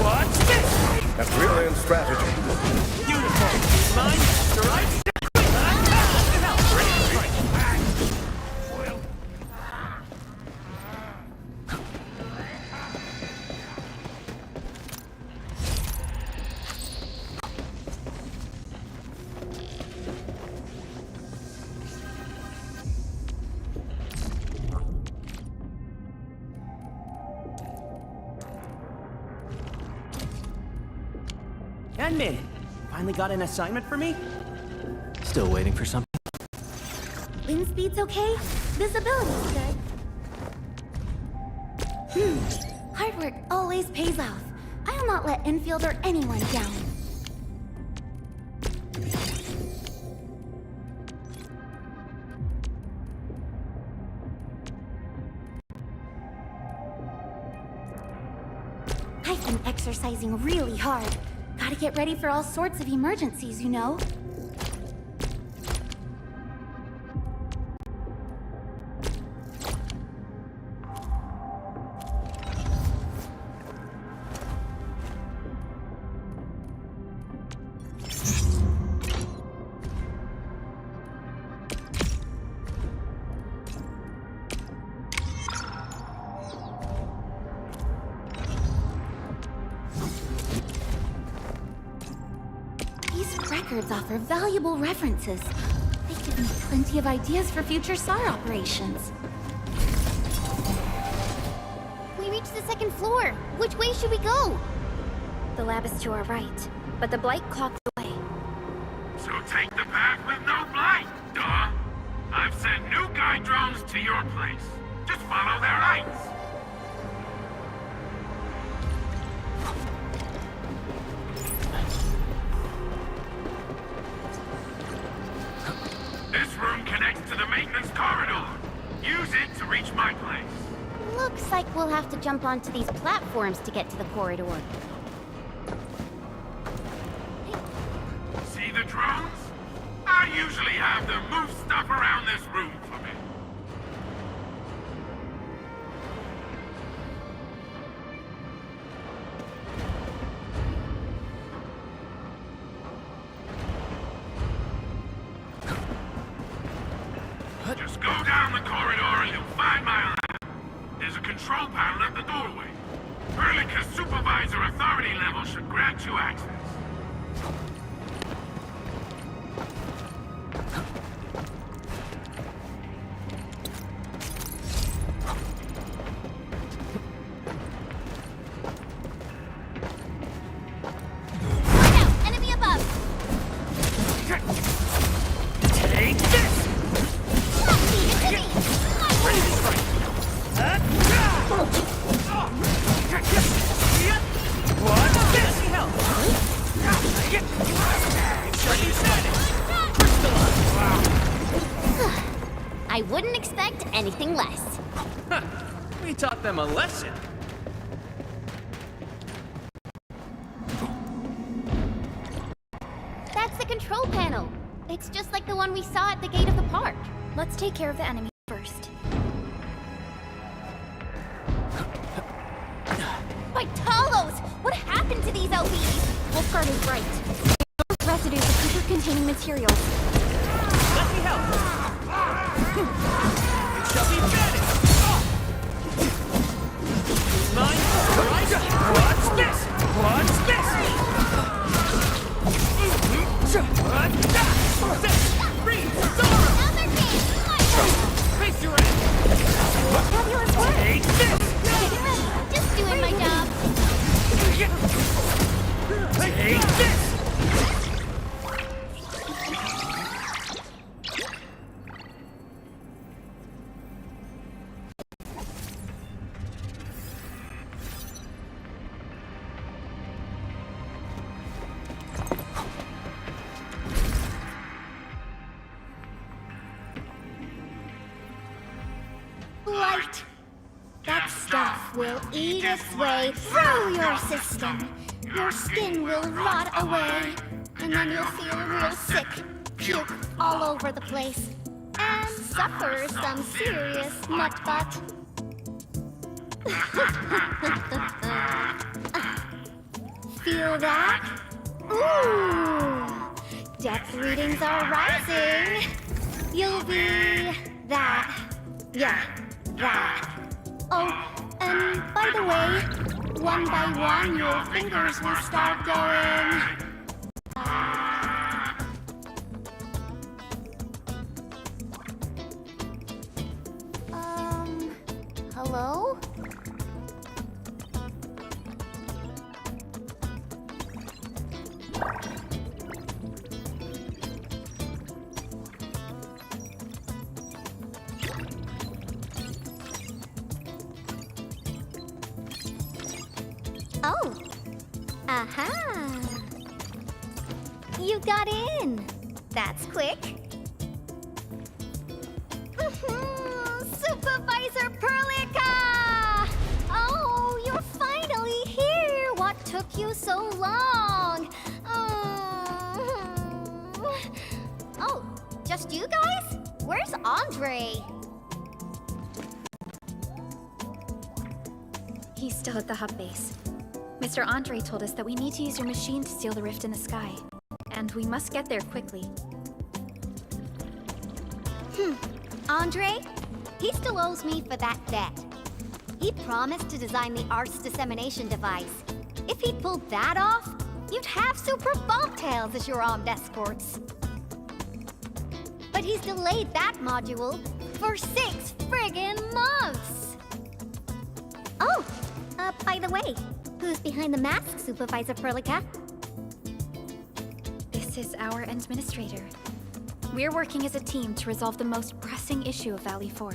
What's this? A brilliant strategy. Beautiful. Mine, right? And made it. Finally got an assignment for me? Still waiting for something. Wind speed's okay? Visibility's good. Hard work always pays off. I'll not let Enfield or anyone down. I've been exercising really hard. Gotta get ready for all sorts of emergencies, you know? Records offer valuable references. They give me plenty of ideas for future SAR operations. We reached the second floor. Which way should we go? The lab is to our right, but the blight clocked the way. So take the path with no blight, duh. I've sent new guide drones to your place. Just follow their lights. This room connects to the maintenance corridor. Use it to reach my place. Looks like we'll have to jump onto these platforms to get to the corridor. See the drones? I usually have them move stuff around this room for me. Just go down the corridor and you'll find my lab. There's a control panel at the doorway. Perlica's supervisor authority level should grant you access. Look out! Enemy above! Take this! What's this? Help! I wouldn't expect anything less. We taught them a lesson. That's the control panel. It's just like the one we saw at the gate of the park. Let's take care of the enemy first. By Talos! What happened to these LBs? Wolfguard is right. Those residues of super-containing materials. Let me help. You shall be banished. Mine, right? What's this? What's this? Freeze! Face your end! Fabulous work! Take this! Get ready. Just doing my job. Take this! That stuff will eat its way through your system. Your skin will rot away. And then you'll feel real sick, puke all over the place, and suffer some serious nut-butt. Feel that? Ooh! Depth readings are rising. You'll be that. Yeah, that. Oh, and by the way, one by one your fingers will start going. Hello? Oh. Aha. You got in. That's quick. Supervisor Perlica! Oh, you're finally here! What took you so long? Oh, just you guys? Where's Andre? He's still at the hub base. Mr. Andre told us that we need to use your machine to seal the rift in the sky. And we must get there quickly. Andre? He still owes me for that debt. He promised to design the art's dissemination device. If he'd pulled that off, you'd have super bobtails as your armed escorts. But he's delayed that module for 6 friggin' months! Oh, by the way, who's behind the mask, Supervisor Perlica? This is our administrator. We're working as a team to resolve the most pressing issue of Valley 4.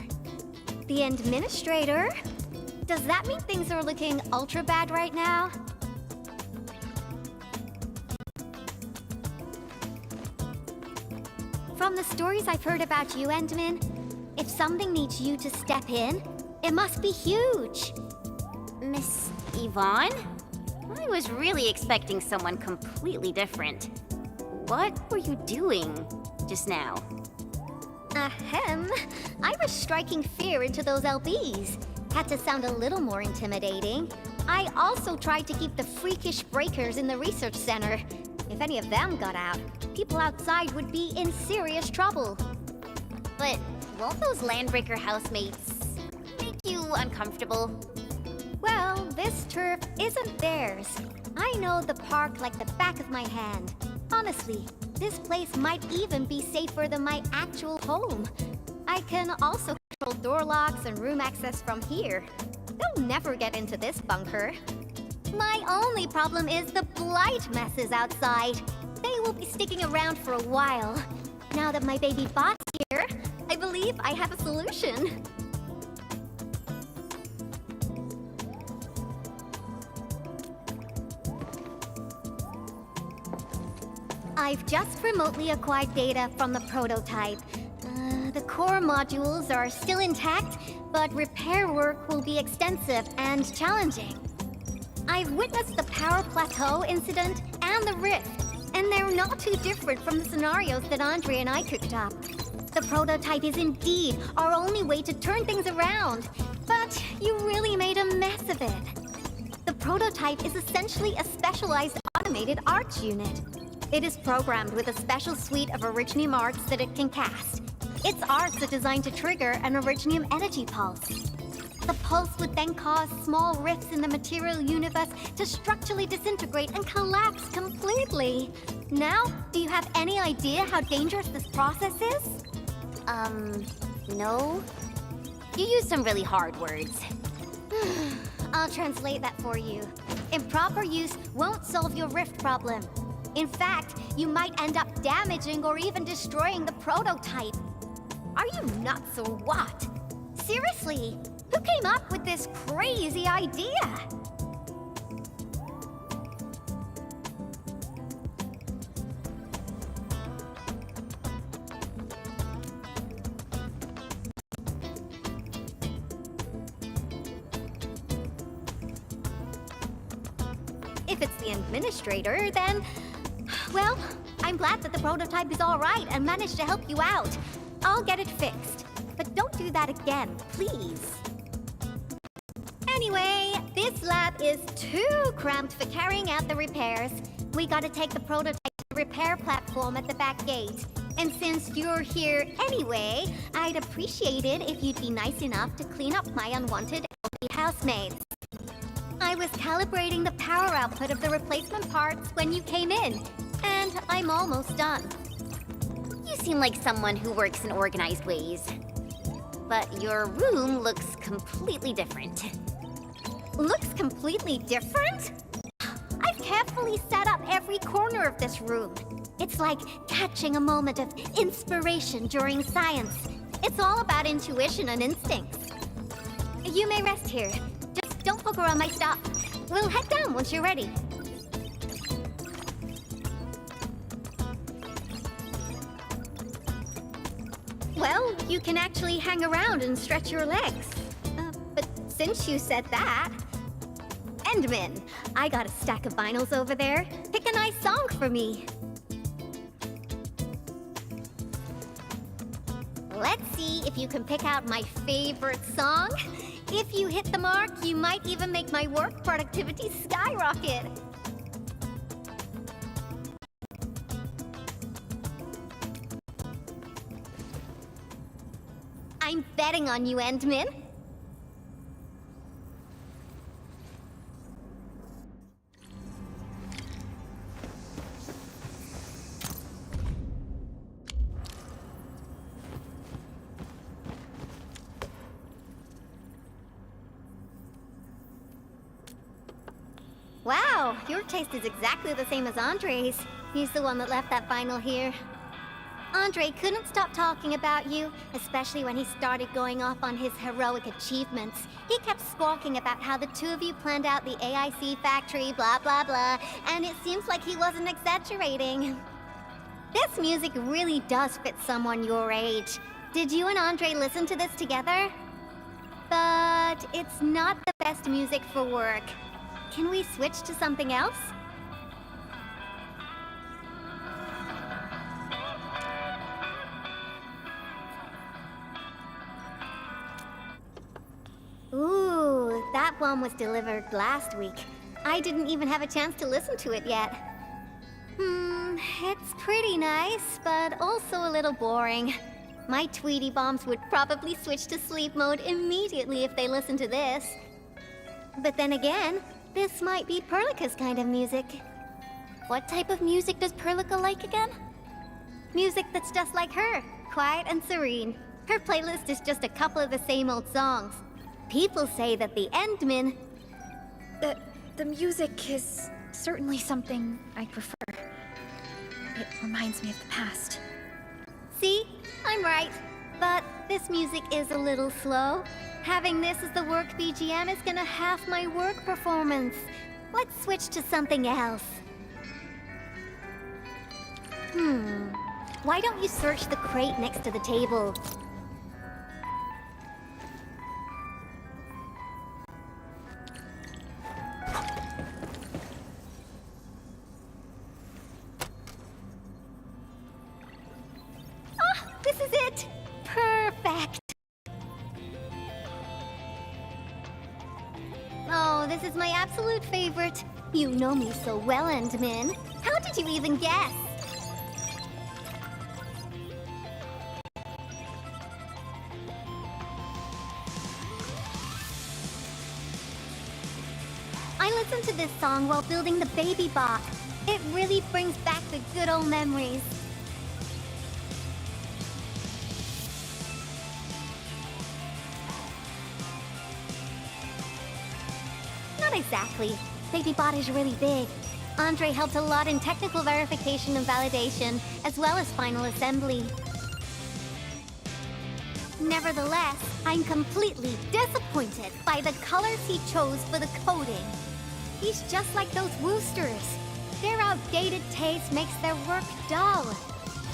The administrator? Does that mean things are looking ultra bad right now? From the stories I've heard about you, Endman, if something needs you to step in, it must be huge. Miss Yvonne? I was really expecting someone completely different. What were you doing just now? Ahem. I was striking fear into those LBs. Had to sound a little more intimidating. I also tried to keep the freakish breakers in the research center. If any of them got out, people outside would be in serious trouble. But won't those Landbreaker housemates make you uncomfortable? Well, this turf isn't theirs. I know the park like the back of my hand. Honestly, this place might even be safer than my actual home. I can also control door locks and room access from here. They'll never get into this bunker. My only problem is the blight messes outside. They will be sticking around for a while. Now that my baby bot's here, I believe I have a solution. I've just remotely acquired data from the prototype. The core modules are still intact, but repair work will be extensive and challenging. I've witnessed the power plateau incident and the rift, and they're not too different from the scenarios that Andre and I cooked up. The prototype is indeed our only way to turn things around, but you really made a mess of it. The prototype is essentially a specialized automated arts unit. It is programmed with a special suite of Originium arts that it can cast. Its arts are designed to trigger an Originium energy pulse. The pulse would then cause small rifts in the material universe to structurally disintegrate and collapse completely. Now, do you have any idea how dangerous this process is? No. You used some really hard words. I'll translate that for you. Improper use won't solve your rift problem. In fact, you might end up damaging or even destroying the prototype. Are you nuts or what? Seriously, who came up with this crazy idea? If it's the administrator, then... Well, I'm glad that the prototype is all right and managed to help you out. I'll get it fixed. But don't do that again, please. Anyway, this lab is too cramped for carrying out the repairs. We gotta take the prototype to the repair platform at the back gate. And since you're here anyway, I'd appreciate it if you'd be nice enough to clean up my unwanted elderly housemates. I was calibrating the power output of the replacement parts when you came in, and I'm almost done. You seem like someone who works in organized ways. But your room looks completely different. Looks completely different? I've carefully set up every corner of this room. It's like catching a moment of inspiration during science. It's all about intuition and instincts. You may rest here. Just don't poke around my stuff. We'll head down once you're ready. Well, you can actually hang around and stretch your legs. But since you said that... Endman, I got a stack of vinyls over there. Pick a nice song for me. Let's see if you can pick out my favorite song. If you hit the mark, you might even make my work productivity skyrocket. I'm betting on you, Endman. Wow, your taste is exactly the same as Andre's. He's the one that left that vinyl here. Andre couldn't stop talking about you, especially when he started going off on his heroic achievements. He kept squawking about how the two of you planned out the AIC factory, blah blah blah, and it seems like he wasn't exaggerating. This music really does fit someone your age. Did you and Andre listen to this together? But it's not the best music for work. Can we switch to something else? Ooh, that one was delivered last week. I didn't even have a chance to listen to it yet. It's pretty nice, but also a little boring. My Tweety Bombs would probably switch to sleep mode immediately if they listened to this. But then again, this might be Perlica's kind of music. What type of music does Perlica like again? Music that's just like her, quiet and serene. Her playlist is just a couple of the same old songs. People say that the Endman... The music is certainly something I prefer. It reminds me of the past. See? I'm right. But this music is a little slow. Having this as the work BGM is gonna half my work performance. Let's switch to something else. Why don't you search the crate next to the table? This is it! Perfect! Oh, this is my absolute favorite. You know me so well, Endman. How did you even guess? I listened to this song while building the baby bot. It really brings back the good old memories. Not exactly. BabyBot is really big. Andre helped a lot in technical verification and validation, as well as final assembly. Nevertheless, I'm completely disappointed by the colors he chose for the coding. He's just like those Woosters. Their outdated taste makes their work dull.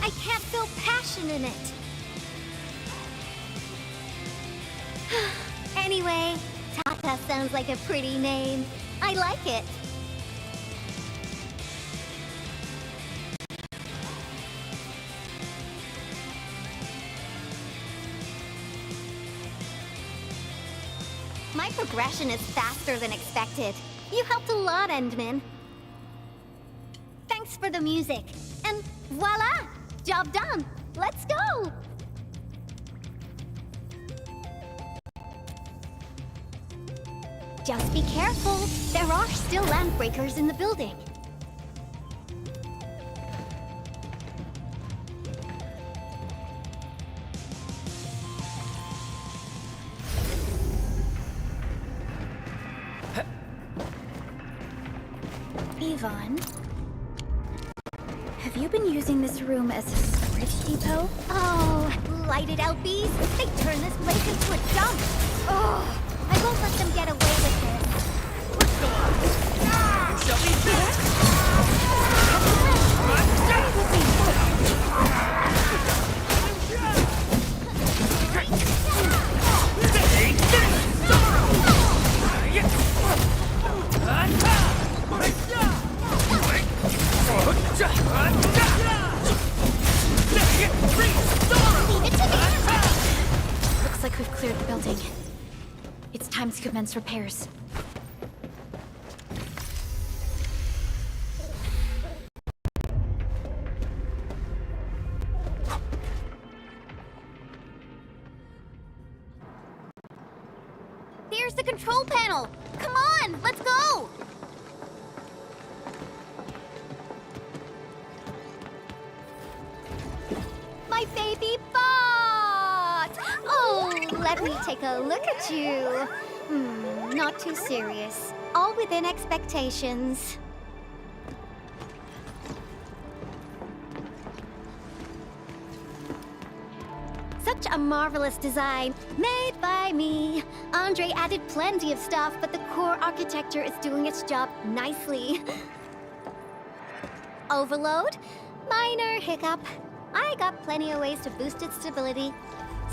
I can't feel passion in it. Anyway, Tata sounds like a pretty name. I like it. My progression is faster than expected. You helped a lot, Endman. Thanks for the music. And voila! Job done! Let's go! Just be careful. There are still landbreakers in the building. Yvonne, have you been using this room as a storage depot? Oh, lighted LBs? They turn this place into a dump. Oh, I won't let them get away with this. You shall be fed! Looks like we've cleared the building. It's time to commence repairs. There's the control panel! Come on, let's go! My baby bot! Oh, let me take a look at you. Not too serious. All within expectations. Such a marvelous design, made by me. Andre added plenty of stuff, but the core architecture is doing its job nicely. Overload? Minor hiccup. I got plenty of ways to boost its stability.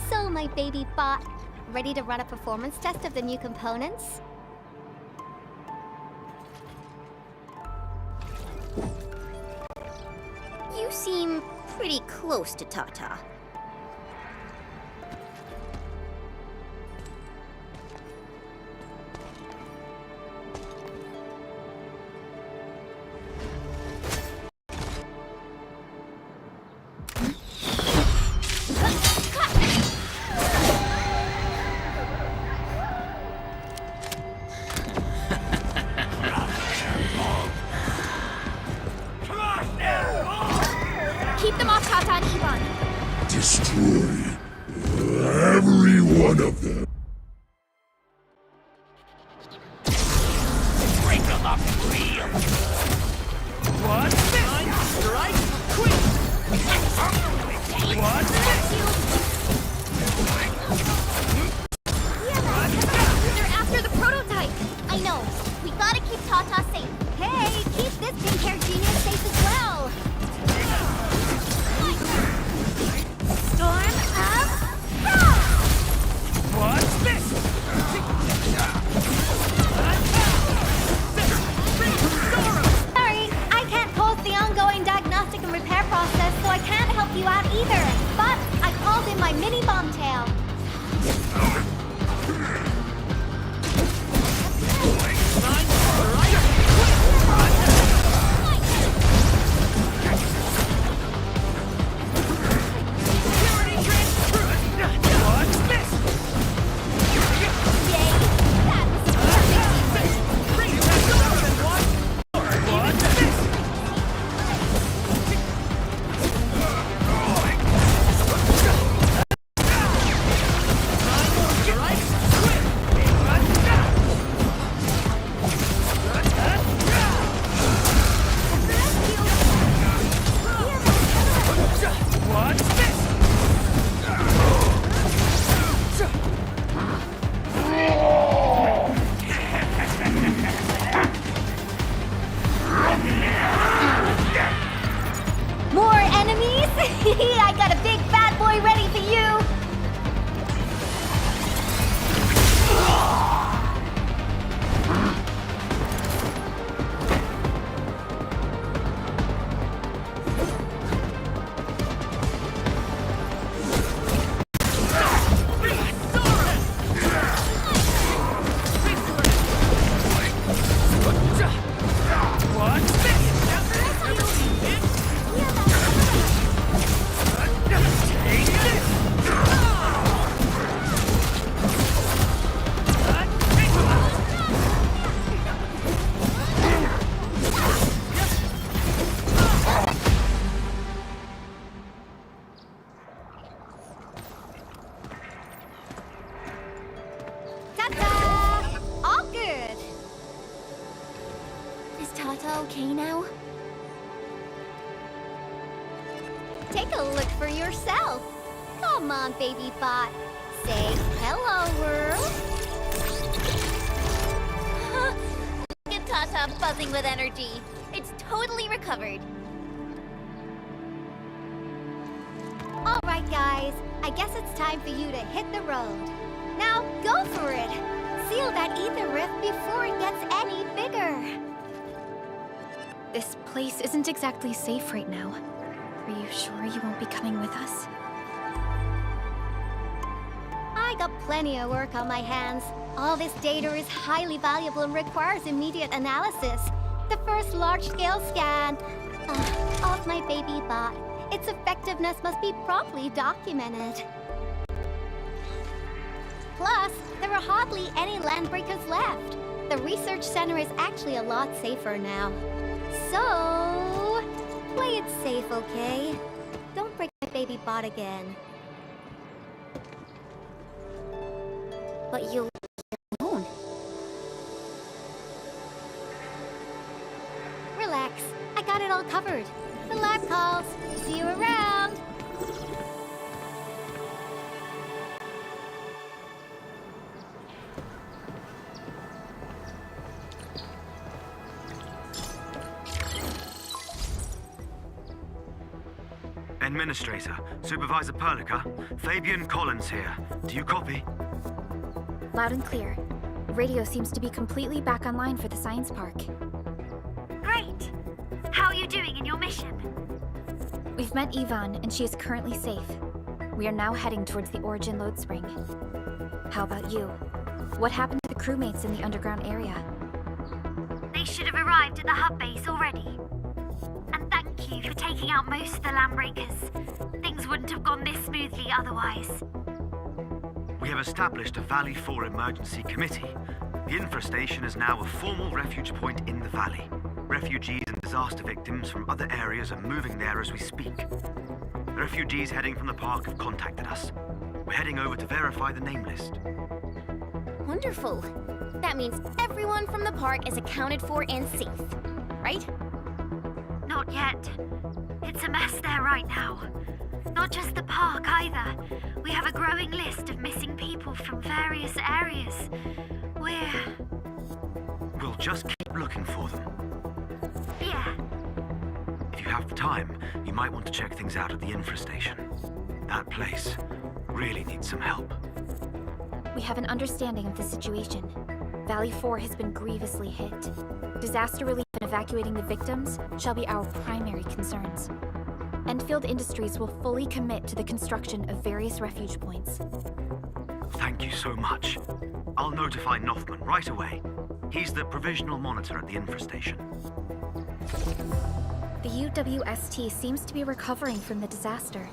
So my baby bot, ready to run a performance test of the new components? You seem pretty close to Tata. Keep them off Tata and Yvonne. Destroy every one of them. Break them up real! What's this? Strike quick! What's this? They're after the prototype! I know. We gotta keep Tata safe. Hey, keep this pink-haired genius safe as well! Storm of Frost! What's this? Sorry, I can't pause the ongoing diagnostic and repair process, so I can't help you out either. But I called in my mini bomb tail. okay now? Take a look for yourself. Come on, baby bot. Say hello, world. Look at Tata buzzing with energy. It's totally recovered. All right, guys. I guess it's time for you to hit the road. Now, go for it. Seal that ether rift before it gets any bigger. This place isn't exactly safe right now. Are you sure you won't be coming with us? I got plenty of work on my hands. All this data is highly valuable and requires immediate analysis. The first large-scale scan of my baby bot. Its effectiveness must be properly documented. Plus, there are hardly any landbreakers left. The research center is actually a lot safer now. So, play it safe, okay? Don't break my baby bot again. But you'll be alone. Relax, I got it all covered. The lab calls. See you around. Administrator, Supervisor Perlica, Fabian Collins here. Do you copy? Loud and clear. Radio seems to be completely back online for the science park. Great! How are you doing in your mission? We've met Yvonne, and she is currently safe. We are now heading towards the Origin Load Spring. How about you? What happened to the crewmates in the underground area? They should have arrived at the hub base already. And thank you for taking out most of the landbreakers. Things wouldn't have gone this smoothly otherwise. We have established a Valley 4 emergency committee. The infestation is now a formal refuge point in the valley. Refugees and disaster victims from other areas are moving there as we speak. The refugees heading from the park have contacted us. We're heading over to verify the name list. Wonderful. That means everyone from the park is accounted for and safe, right? Not yet. It's a mess there right now. Not just the park either. We have a growing list of missing people from various areas. We'll just keep looking for them. Yeah. If you have time, you might want to check things out at the infestation. That place really needs some help. We have an understanding of the situation. Valley 4 has been grievously hit. Disaster relief and evacuating the victims shall be our primary concerns. Endfield Industries will fully commit to the construction of various refuge points. Thank you so much. I'll notify Nothman right away. He's the provisional monitor at the infestation. The UWST seems to be recovering from the disaster.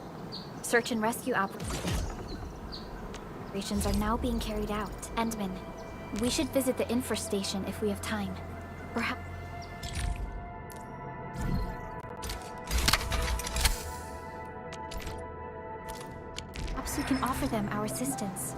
Search and rescue operations are now being carried out. Endman, we should visit the infestation if we have time. Perhaps we can offer them our assistance.